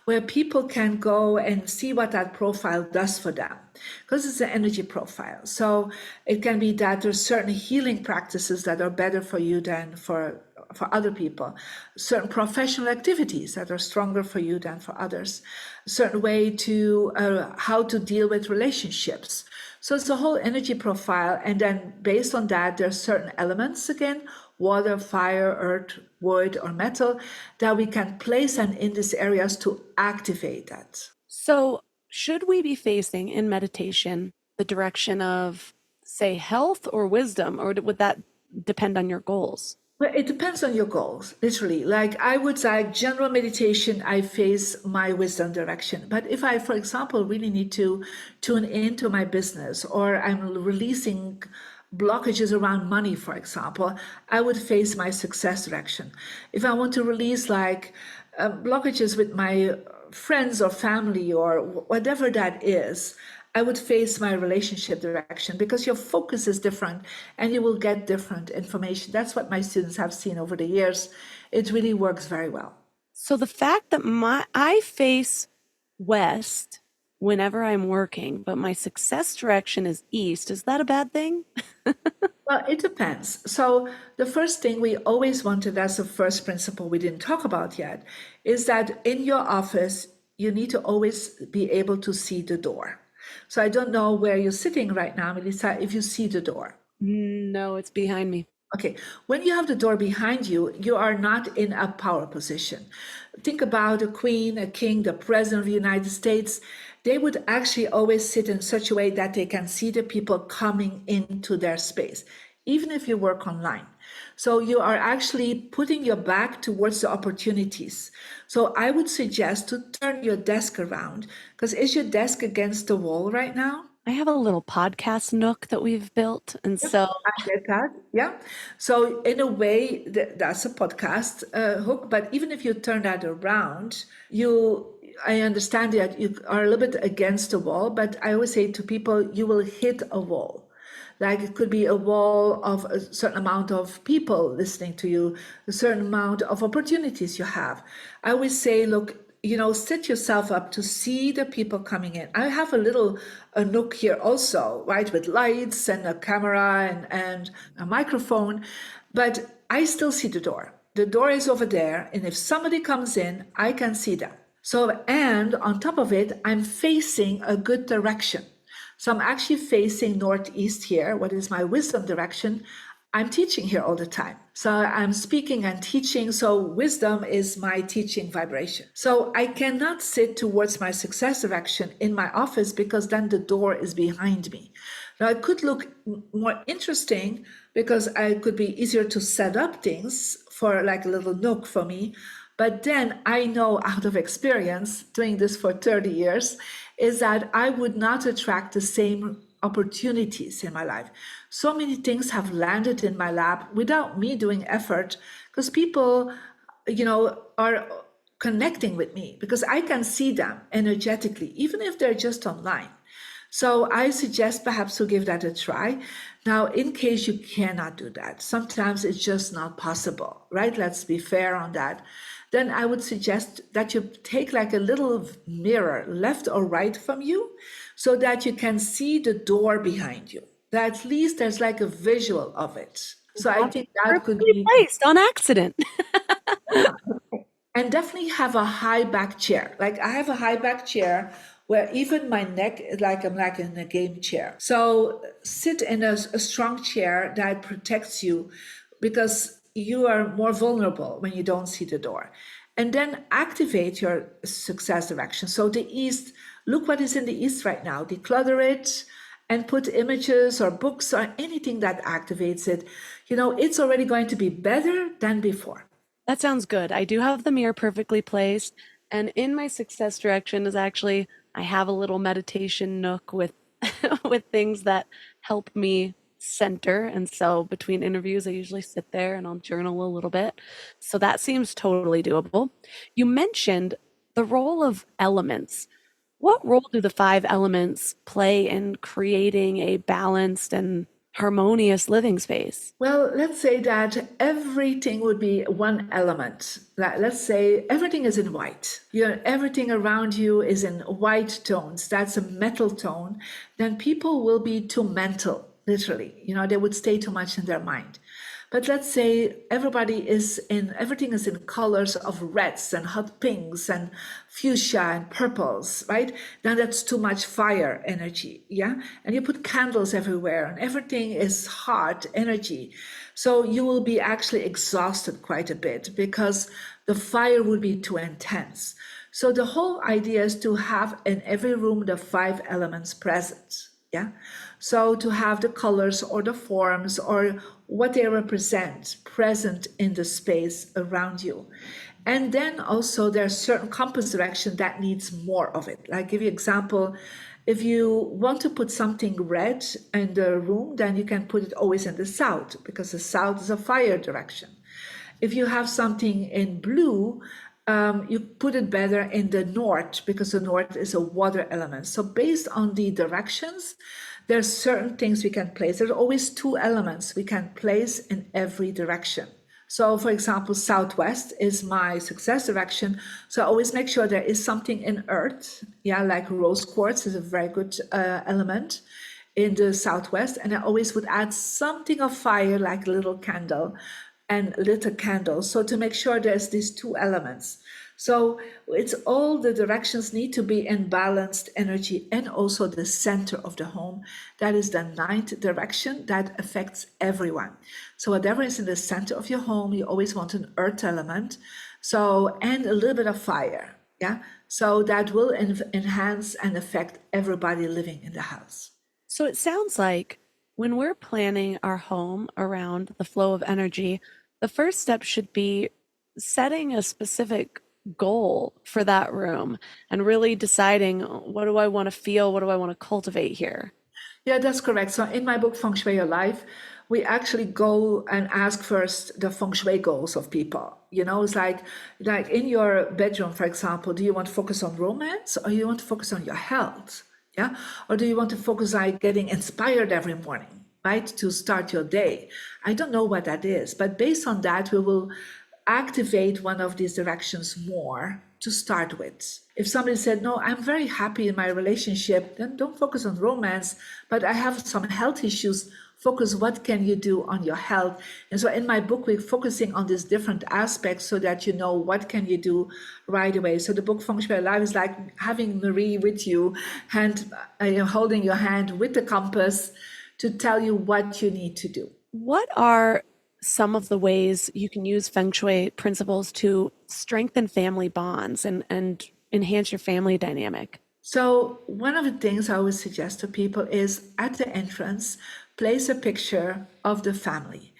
Speaker 2: where people can go and see what that profile does for them, because it's an energy profile. So it can be that there's certain healing practices that are better for you than for other people, certain professional activities that are stronger for you than for others, a certain way to how to deal with relationships. So it's a whole energy profile. And then based on that, there are certain elements, again, water, fire, earth, wood, or metal, that we can place and in these areas to activate that.
Speaker 1: So should we be facing in meditation the direction of, say, health or wisdom, or would that depend on your goals?
Speaker 2: Well, it depends on your goals, literally. Like I would say, general meditation, I face my wisdom direction. But if I, for example, really need to tune into my business, or I'm releasing blockages around money, for example, I would face my success direction. If I want to release blockages with my friends or family or whatever that is, I would face my relationship direction, because your focus is different and you will get different information. That's what my students have seen over the years. It really works very well.
Speaker 1: So the fact that I face west whenever I'm working, but my success direction is east, is that a bad thing?
Speaker 2: Well, it depends. So the first thing we always wanted as a first principle we didn't talk about yet is that in your office, you need to always be able to see the door. So I don't know where you're sitting right now, Melissa, if you see the door.
Speaker 1: No, it's behind me.
Speaker 2: Okay, when you have the door behind you, you are not in a power position. Think about a queen, a king, the president of the United States. They would actually always sit in such a way that they can see the people coming into their space, even if you work online. So you are actually putting your back towards the opportunities. So I would suggest to turn your desk around, because is your desk against the wall right now?
Speaker 1: I have a little podcast nook that we've built, and so
Speaker 2: I get that. Yeah. So in a way, that's a podcast hook. But even if you turn that around, I understand that you are a little bit against the wall. But I always say to people, you will hit a wall. Like it could be a wall of a certain amount of people listening to you, a certain amount of opportunities you have. I always say, look, set yourself up to see the people coming in. I have a nook here also, right, with lights and a camera and a microphone, but I still see the door. The door is over there, and if somebody comes in, I can see them. So, and on top of it, I'm facing a good direction. So I'm actually facing northeast here, what is my wisdom direction. I'm teaching here all the time. So I'm speaking and teaching. So wisdom is my teaching vibration. So I cannot sit towards my success direction in my office, because then the door is behind me. Now it could look more interesting because I could be easier to set up things for like a little nook for me. But then I know out of experience, doing this for 30 years, is that I would not attract the same opportunities in my life. So many things have landed in my lap without me doing effort, because people, are connecting with me, because I can see them energetically, even if they're just online. So I suggest perhaps to give that a try. Now, in case you cannot do that, sometimes it's just not possible, right? Let's be fair on that. Then I would suggest that you take like a little mirror left or right from you, so that you can see the door behind you. That at least there's like a visual of it. So I think that could be
Speaker 1: placed on accident.
Speaker 2: And definitely have a high back chair. Like I have a high back chair where even my neck is like I'm like in a game chair. So sit in a strong chair that protects you, because you are more vulnerable when you don't see the door. And then activate your success direction. So the east, look what is in the east right now, declutter it and put images or books or anything that activates it. It's already going to be better than before.
Speaker 1: That sounds good. I do have the mirror perfectly placed. And in my success direction is actually, I have a little meditation nook with with things that help me center. And so between interviews, I usually sit there and I'll journal a little bit. So that seems totally doable. You mentioned the role of elements. What role do the five elements play in creating a balanced and harmonious living space?
Speaker 2: Well, let's say that everything would be one element. Let's say everything is in white. Everything around you is in white tones. That's a metal tone. Then people will be too mental, literally. They would stay too much in their mind. But let's say everything is in colors of reds and hot pinks and fuchsia and purples, right? Then that's too much fire energy, yeah? And you put candles everywhere and everything is hot energy. So you will be actually exhausted quite a bit because the fire will be too intense. So the whole idea is to have in every room the five elements present. Yeah. So to have the colors or the forms or what they represent present in the space around you. And then also there's certain compass direction that needs more of it. Like give you example, if you want to put something red in the room, then you can put it always in the south because the south is a fire direction. If you have something in blue, you put it better in the north because the north is a water element. So based on the directions, there's certain things we can place. There's always two elements we can place in every direction. So for example, southwest is my success direction. So I always make sure there is something in earth. Yeah, like rose quartz is a very good element in the southwest. And I always would add something of fire, like a little candle and lit a candle. So to make sure there's these two elements. So it's all the directions need to be in balanced energy and also the center of the home. That is the ninth direction that affects everyone. So whatever is in the center of your home, you always want an earth element. So, and a little bit of fire. Yeah. So that will enhance and affect everybody living in the house.
Speaker 1: So it sounds like when we're planning our home around the flow of energy, the first step should be setting a specific goal for that room and really deciding what do I want to feel, what do I want to cultivate here.
Speaker 2: Yeah, that's correct. So in my book, Feng Shui Your Life, we actually go and ask first the Feng Shui goals of people. It's like in your bedroom, for example, do you want to focus on romance or you want to focus on your health? Yeah. Or do you want to focus on getting inspired every morning, right? To start your day. I don't know what that is, but based on that, we will activate one of these directions more to start with. If somebody said, no, I'm very happy in my relationship, then don't focus on romance, but I have some health issues. Focus, what can you do on your health? And so in my book, we're focusing on these different aspects so that you know what can you do right away. So the book Feng Shui Life is like having Marie with you, holding your hand with the compass to tell you what you need to do.
Speaker 1: What are some of the ways you can use Feng Shui principles to strengthen family bonds and enhance your family dynamic?
Speaker 2: So one of the things I always suggest to people is at the entrance, place a picture of the family.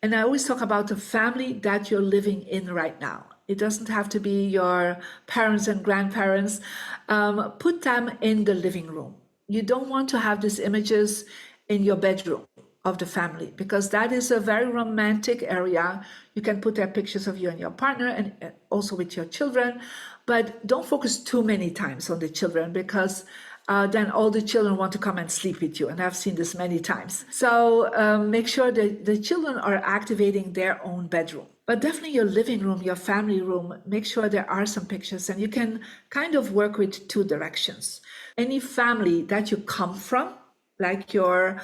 Speaker 2: And I always talk about the family that you're living in right now. It doesn't have to be your parents and grandparents. Put them in the living room. You don't want to have these images in your bedroom of the family because that is a very romantic area. You can put there pictures of you and your partner and also with your children, but don't focus too many times on the children because then all the children want to come and sleep with you. And I've seen this many times. So make sure that the children are activating their own bedroom. But definitely your living room, your family room, make sure there are some pictures and you can kind of work with two directions. Any family that you come from, like your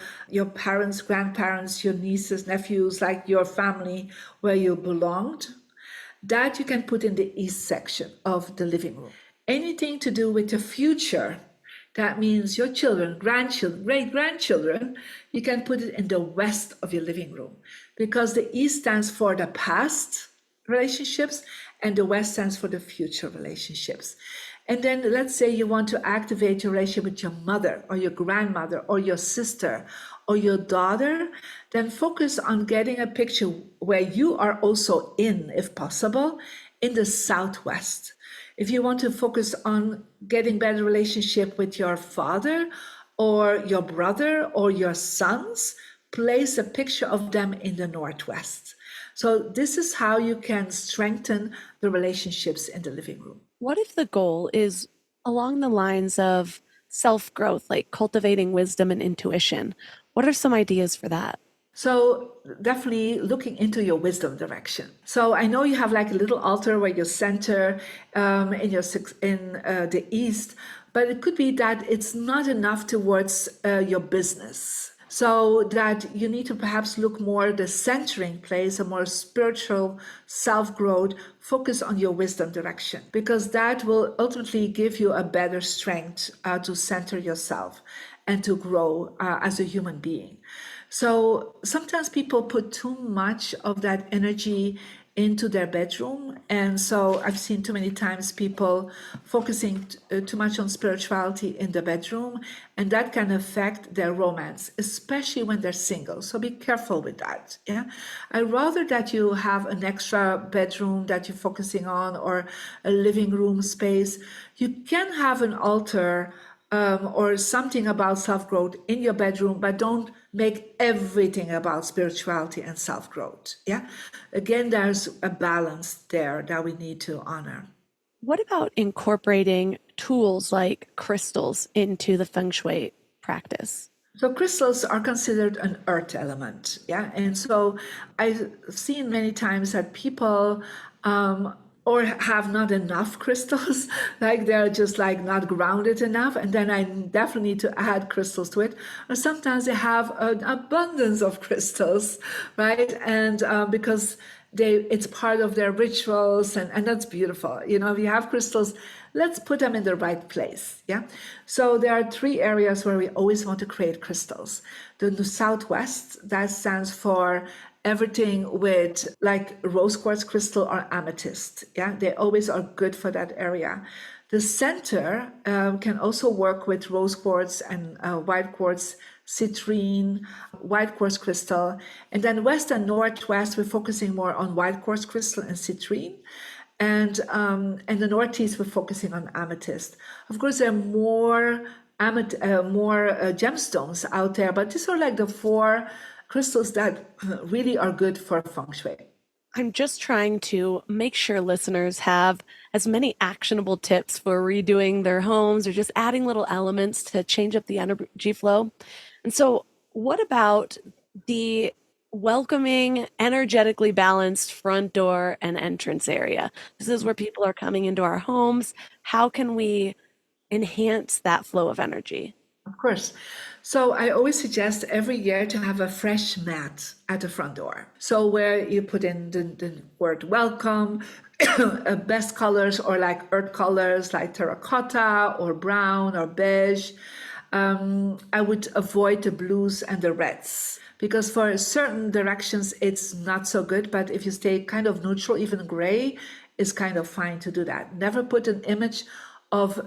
Speaker 2: parents, grandparents, your nieces, nephews, like your family where you belonged, that you can put in the east section of the living room. Anything to do with the future, That means your children, grandchildren, great grandchildren, you can put it in the west of your living room, because the east stands for the past relationships and the west stands for the future relationships. And then let's say you want to activate your relationship with your mother or your grandmother or your sister or your daughter, then focus on getting a picture where you are also in, if possible, in the southwest. If you want to focus on getting better relationship with your father or your brother or your sons, place a picture of them in the northwest. So this is how you can strengthen the relationships in the living room.
Speaker 1: What if the goal is along the lines of self growth, like cultivating wisdom and intuition? What are some ideas for that?
Speaker 2: So definitely looking into your wisdom direction. So I know you have like a little altar where you center in the east, but it could be that it's not enough towards your business. So that you need to perhaps look more the centering place, a more spiritual self-growth, focus on your wisdom direction, because that will ultimately give you a better strength to center yourself and to grow as a human being. So sometimes people put too much of that energy into their bedroom. And so I've seen too many times people focusing too much on spirituality in the bedroom, and that can affect their romance, especially when they're single. So be careful with that. Yeah. I'd rather that you have an extra bedroom that you're focusing on or a living room space. You can have an altar or something about self-growth in your bedroom, but don't make everything about spirituality and self-growth. Yeah. Again, there's a balance there that we need to honor.
Speaker 1: What about incorporating tools like crystals into the Feng Shui practice?
Speaker 2: So crystals are considered an earth element, yeah. And so I've seen many times that people or have not enough crystals, like they're just like not grounded enough, and then I definitely need to add crystals to it. Or sometimes they have an abundance of crystals, right? And because it's part of their rituals, and that's beautiful. You know, if you have crystals, let's put them in the right place. Yeah. So there are three areas where we always want to create crystals. The southwest, that stands for everything with like rose quartz crystal or amethyst. Yeah, they always are good for that area. The center can also work with rose quartz and white quartz, citrine, white quartz crystal. And then west and northwest, we're focusing more on white quartz crystal and citrine. And the northeast, we're focusing on amethyst. Of course, there are more gemstones out there, but these are like the four crystals that really are good for feng shui.
Speaker 1: I'm just trying to make sure listeners have as many actionable tips for redoing their homes or just adding little elements to change up the energy flow. And so, what about the welcoming, energetically balanced front door and entrance area? This is where people are coming into our homes. How can we enhance that flow of energy?
Speaker 2: Of course. So I always suggest every year to have a fresh mat at the front door. So where you put in the word welcome, best colors or like earth colors like terracotta or brown or beige. I would avoid the blues and the reds, because for certain directions it's not so good. But if you stay kind of neutral, even gray is kind of fine to do that. Never put an image of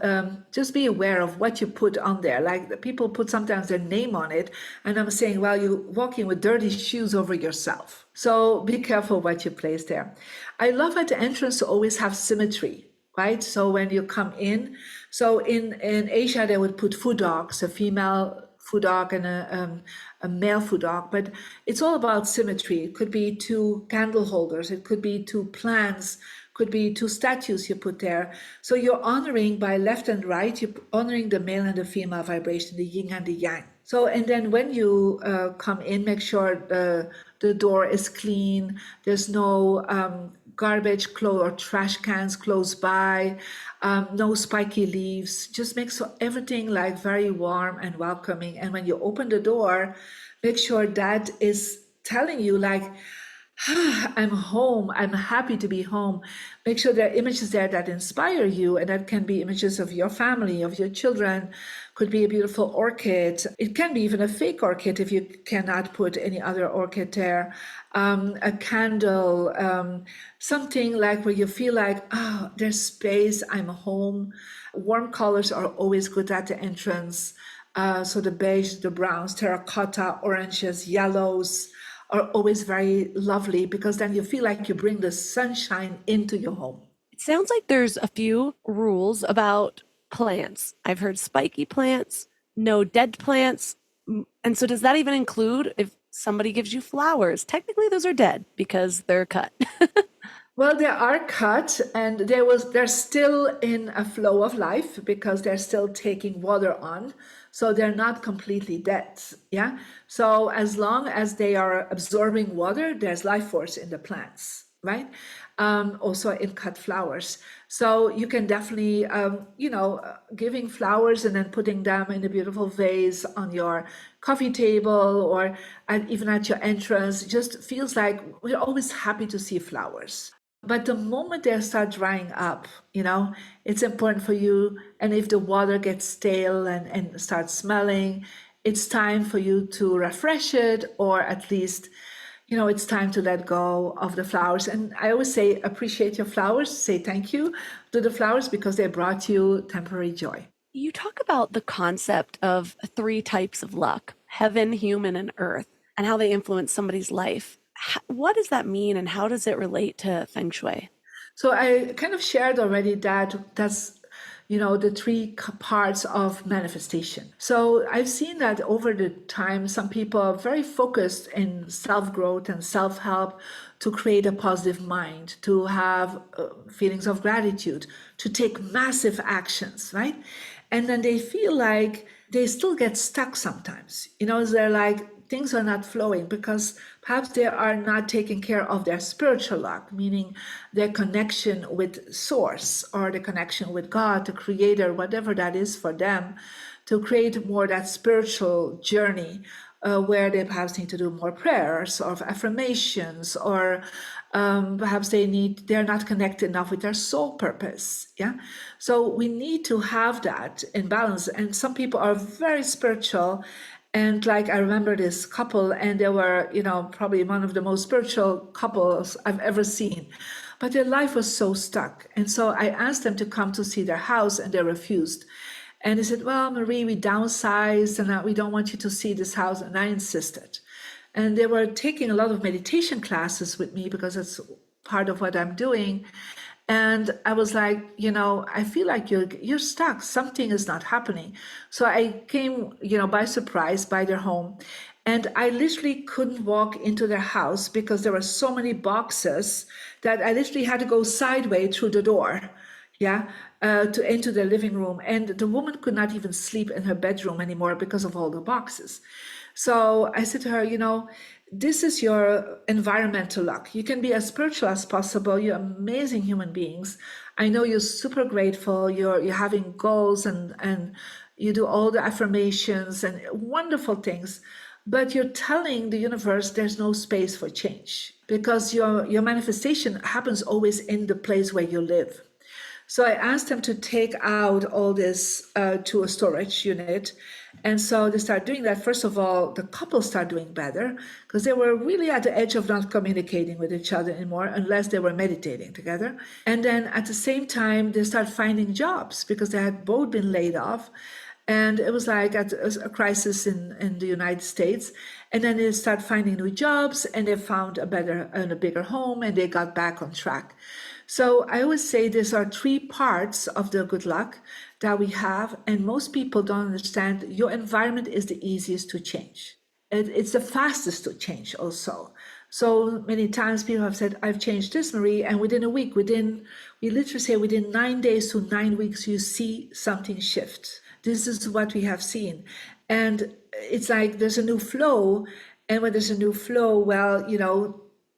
Speaker 2: just be aware of what you put on there. Like the people put sometimes their name on it, and I'm saying, well, you're walking with dirty shoes over yourself. So be careful what you place there. I love at the entrance to always have symmetry, right? So when you come in, so in Asia they would put food dogs, a female food dog and a male food dog, but it's all about symmetry. It could be two candle holders, it could be two plants, could be two statues you put there. So you're honoring by left and right, you're honoring the male and the female vibration, the yin and the yang. So, and then when you come in, make sure the door is clean. There's no garbage or trash cans close by, no spiky leaves. Just make so everything like very warm and welcoming. And when you open the door, make sure that is telling you like, I'm home. I'm happy to be home. Make sure there are images there that inspire you, and that can be images of your family, of your children. Could be a beautiful orchid. It can be even a fake orchid if you cannot put any other orchid there. A candle, something like where you feel like, oh, there's space. I'm home. Warm colors are always good at the entrance. So the beige, the browns, terracotta, oranges, yellows are always very lovely because then you feel like you bring the sunshine into your home.
Speaker 1: It sounds like there's a few rules about plants. I've heard spiky plants, no dead plants. And so, does that even include if somebody gives you flowers? Technically, those are dead because they're cut.
Speaker 2: Well, they are cut and they're still in a flow of life because they're still taking water on. So they're not completely dead. Yeah. So as long as they are absorbing water, there's life force in the plants, right? Also in cut flowers. So you can definitely, giving flowers and then putting them in a beautiful vase on your coffee table or even at your entrance just feels like we're always happy to see flowers. But the moment they start drying up, it's important for you. And if the water gets stale and starts smelling, it's time for you to refresh it, or at least, it's time to let go of the flowers. And I always say, appreciate your flowers, say thank you to the flowers because they brought you temporary joy.
Speaker 1: You talk about the concept of three types of luck: heaven, human, and earth, and how they influence somebody's life. What does that mean, and how does it relate to Feng Shui?
Speaker 2: So I kind of shared already that's the three parts of manifestation. So I've seen that over the time, some people are very focused in self-growth and self-help to create a positive mind, to have feelings of gratitude, to take massive actions, right? And then they feel like they still get stuck sometimes. They're like, things are not flowing because perhaps they are not taking care of their spiritual luck, meaning their connection with source or the connection with God, the creator, whatever that is for them, to create more that spiritual journey where they perhaps need to do more prayers or affirmations, or perhaps they're not connected enough with their soul purpose. Yeah. So we need to have that in balance. And some people are very spiritual. And like I remember this couple, and they were, probably one of the most spiritual couples I've ever seen. But their life was so stuck. And so I asked them to come to see their house, and they refused. And they said, well, Marie, we downsized and we don't want you to see this house. And I insisted. And they were taking a lot of meditation classes with me because it's part of what I'm doing. And I was like, I feel like you're stuck. Something is not happening. So I came, by surprise by their home. And I literally couldn't walk into their house because there were so many boxes that I literally had to go sideways through the door. Yeah, to into the living room. And the woman could not even sleep in her bedroom anymore because of all the boxes. So I said to her, this is your environmental luck. You can be as spiritual as possible. You're amazing human beings. I know you're super grateful. You're having goals and you do all the affirmations and wonderful things. But you're telling the universe there's no space for change because your manifestation happens always in the place where you live. So I asked them to take out all this to a storage unit. And so they start doing that. First of all, the couple start doing better because they were really at the edge of not communicating with each other anymore unless they were meditating together. And then at the same time, they start finding jobs because they had both been laid off. And it was like a crisis in the United States. And then they start finding new jobs and they found a better and a bigger home and they got back on track. So I always say these are three parts of the good luck that we have. And most people don't understand your environment is the easiest to change. It's the fastest to change also. So many times people have said, I've changed this, Marie, and within a week, we literally say within 9 days to 9 weeks, you see something shift. This is what we have seen. And it's like there's a new flow. And when there's a new flow, well,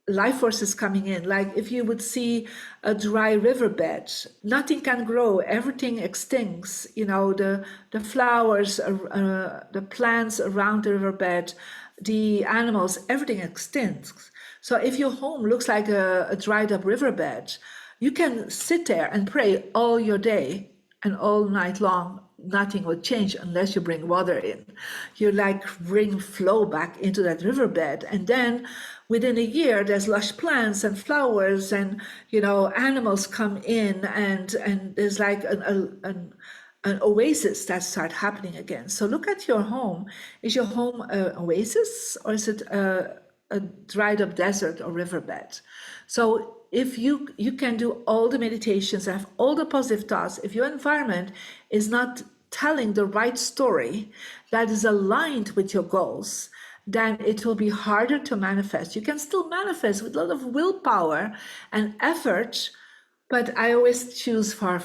Speaker 2: life force is coming in. Like if you would see a dry riverbed, nothing can grow, everything extincts. The flowers, the plants around the riverbed, the animals, everything extincts. So if your home looks like a dried up riverbed, you can sit there and pray all your day and all night long. Nothing will change unless you bring water in. You like bring flow back into that riverbed, and then within a year there's lush plants and flowers, and animals come in, and there's like an oasis that start happening again. So look at your home. Is your home an oasis, or is it a dried up desert or riverbed? So if you can do all the meditations, have all the positive thoughts, if your environment is not telling the right story that is aligned with your goals, then it will be harder to manifest. You can still manifest with a lot of willpower and effort, but I always choose for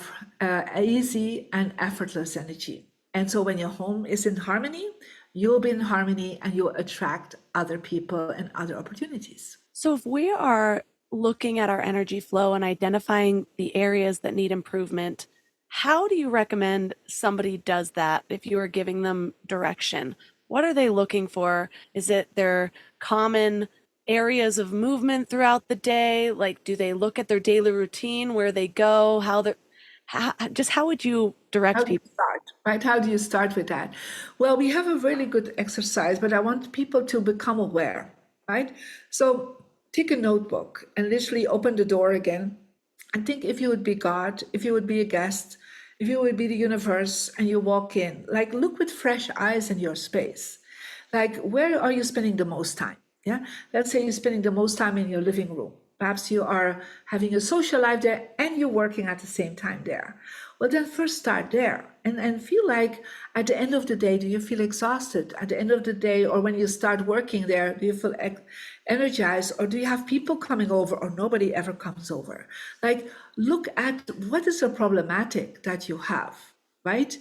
Speaker 2: easy and effortless energy. And so when your home is in harmony, you'll be in harmony and you'll attract other people and other opportunities.
Speaker 1: So if we are looking at our energy flow and identifying the areas that need improvement, how do you recommend somebody does that if you are giving them direction? What are they looking for? Is it their common areas of movement throughout the day? Like, do they look at their daily routine, where they go, how would you direct
Speaker 2: How do you
Speaker 1: people?
Speaker 2: start, right? How do you start with that? Well, we have a really good exercise, but I want people to become aware, right? So take a notebook and literally open the door again and think, if you would be God, if you would be a guest, if you would be the universe, and you walk in, like, look with fresh eyes in your space. Like, where are you spending the most time? Yeah. Let's say you're spending the most time in your living room. Perhaps you are having a social life there and you're working at the same time there. Well, then first start there and feel like, at the end of the day, do you feel exhausted? At the end of the day, or when you start working there, do you feel energized, or do you have people coming over, or nobody ever comes over? Like, look at what is the problematic that you have, right?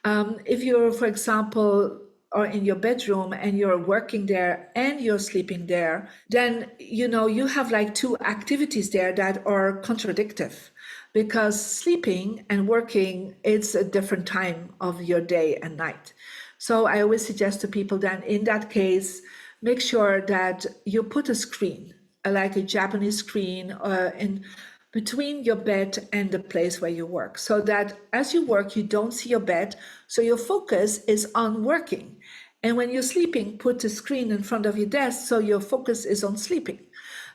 Speaker 2: If you're, for example, or in your bedroom and you're working there and you're sleeping there, then you have like two activities there that are contradictive, because sleeping and working, it's a different time of your day and night. So I always suggest to people then, in that case, make sure that you put a screen, like a Japanese screen, in between your bed and the place where you work, so that as you work, you don't see your bed, so your focus is on working. And when you're sleeping, put a screen in front of your desk so your focus is on sleeping,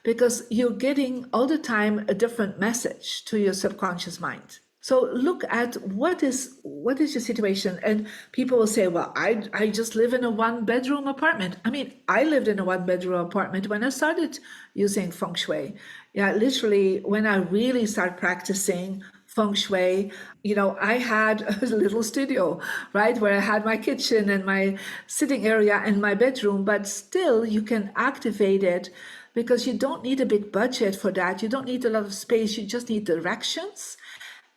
Speaker 2: because you're getting all the time a different message to your subconscious mind. So look at what is your situation. And people will say, well, I just live in a 1-bedroom apartment. I mean, I lived in a 1-bedroom apartment when I started using Feng Shui. Yeah, literally, when I really started practicing Feng Shui, I had a little studio, right, where I had my kitchen and my sitting area and my bedroom, but still you can activate it, because you don't need a big budget for that. You don't need a lot of space. You just need directions,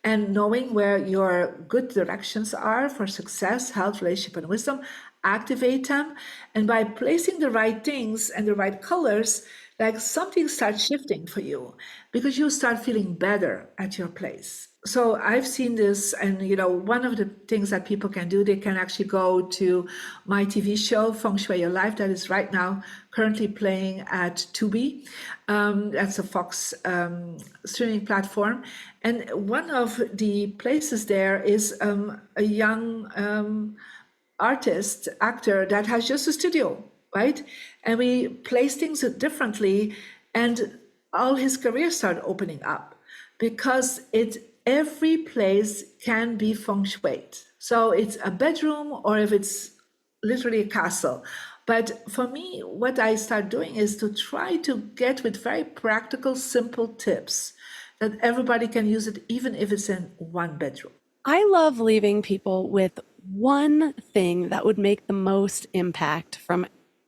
Speaker 2: and knowing where your good directions are for success, health, relationship, and wisdom. Activate them. And by placing the right things and the right colors, like, something starts shifting for you, because you start feeling better at your place. So I've seen this, and one of the things that people can do, they can actually go to my TV show, Feng Shui Your Life, that is right now currently playing at Tubi. That's a Fox streaming platform. And one of the places there is a young actor that has just a studio, right? And we place things differently, and all his career started opening up, because every place can be feng shuied. So it's a bedroom, or if it's literally a castle. But for me, what I start doing is to try to get with very practical, simple tips that everybody can use it, even if it's in 1 bedroom.
Speaker 1: I love leaving people with one thing that would make the most impact from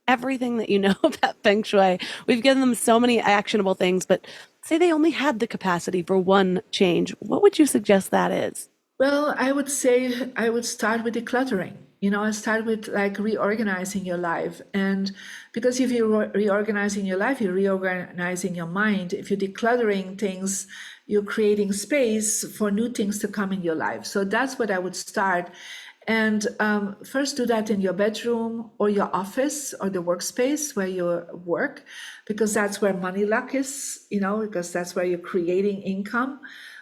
Speaker 1: everything that you know about Feng Shui. We've given them so many actionable things, but say they only had the capacity for one change. What would you suggest that is?
Speaker 2: Well, I would say I would start with decluttering. I start with like reorganizing your life. And because if you're reorganizing your life, you're reorganizing your mind. If you're decluttering things, you're creating space for new things to come in your life. So that's what I would start. And first do that in your bedroom or your office or the workspace where you work, because that's where money luck is, because that's where you're creating income.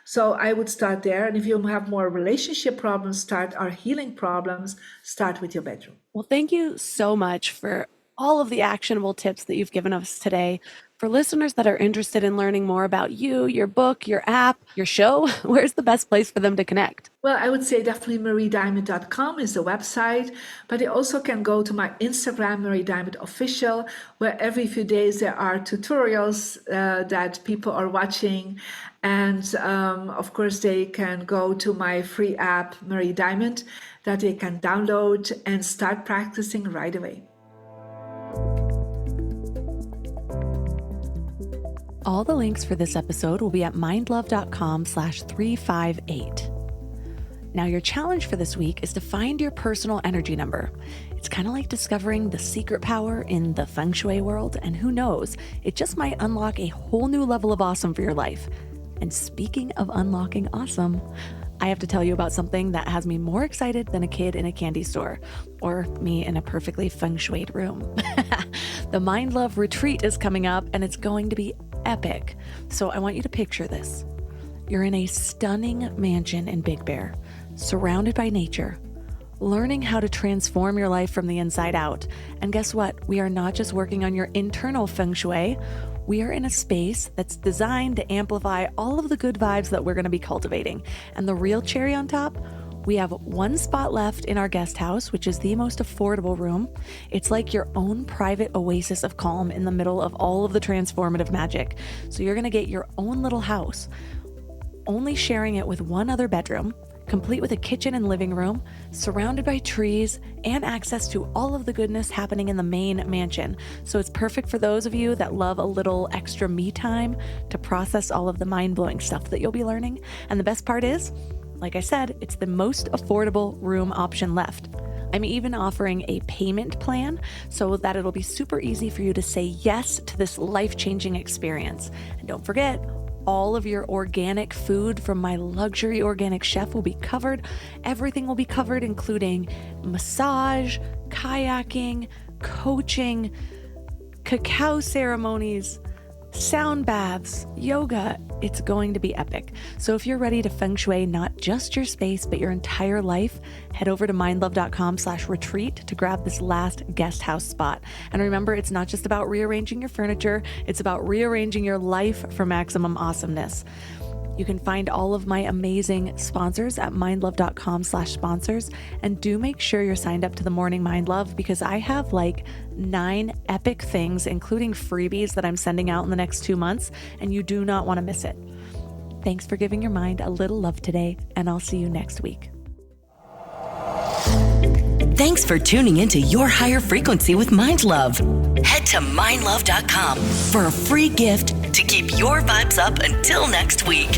Speaker 2: So I would start there. And if you have more relationship problems, or healing problems, start with your bedroom.
Speaker 1: Well, thank you so much for all of the actionable tips that you've given us today. For listeners that are interested in learning more about you, your book, your app, your show, where's the best place for them to connect?
Speaker 2: Well, I would say definitely mariediamond.com is the website, but they also can go to my Instagram, Marie Diamond Official, where every few days there are tutorials that people are watching. And of course, they can go to my free app, Marie Diamond, that they can download and start practicing right away.
Speaker 1: All the links for this episode will be at mindlove.com/358. Now, your challenge for this week is to find your personal energy number. It's kind of like discovering the secret power in the Feng Shui world, and who knows, it just might unlock a whole new level of awesome for your life. And speaking of unlocking awesome, I have to tell you about something that has me more excited than a kid in a candy store, or me in a perfectly Feng Shuied room. The Mind Love Retreat is coming up, and it's going to be epic. So I want you to picture this. You're in a stunning mansion in Big Bear, surrounded by nature, learning how to transform your life from the inside out. And guess what? We are not just working on your internal Feng Shui. We are in a space that's designed to amplify all of the good vibes that we're going to be cultivating. And the real cherry on top, we have one spot left in our guest house, which is the most affordable room. It's like your own private oasis of calm in the middle of all of the transformative magic. So you're going to get your own little house, only sharing it with one other bedroom, complete with a kitchen and living room, surrounded by trees, and access to all of the goodness happening in the main mansion. So it's perfect for those of you that love a little extra me time to process all of the mind-blowing stuff that you'll be learning. And the best part is, like I said, it's the most affordable room option left. I'm even offering a payment plan so that it'll be super easy for you to say yes to this life-changing experience. And don't forget, all of your organic food from my luxury organic chef will be covered. Everything will be covered, including massage, kayaking, coaching, cacao ceremonies, sound baths, yoga. It's going to be epic. So if you're ready to Feng Shui not just your space, but your entire life, head over to mindlove.com/retreat to grab this last guest house spot. And remember, it's not just about rearranging your furniture, it's about rearranging your life for maximum awesomeness. You can find all of my amazing sponsors at mindlove.com/sponsors. And do make sure you're signed up to the Morning Mind Love, because I have like 9 epic things, including freebies that I'm sending out in the next 2 months, and you do not want to miss it. Thanks for giving your mind a little love today, and I'll see you next week.
Speaker 3: Thanks for tuning into Your Higher Frequency with Mind Love. Head to mindlove.com for a free gift to keep your vibes up until next week.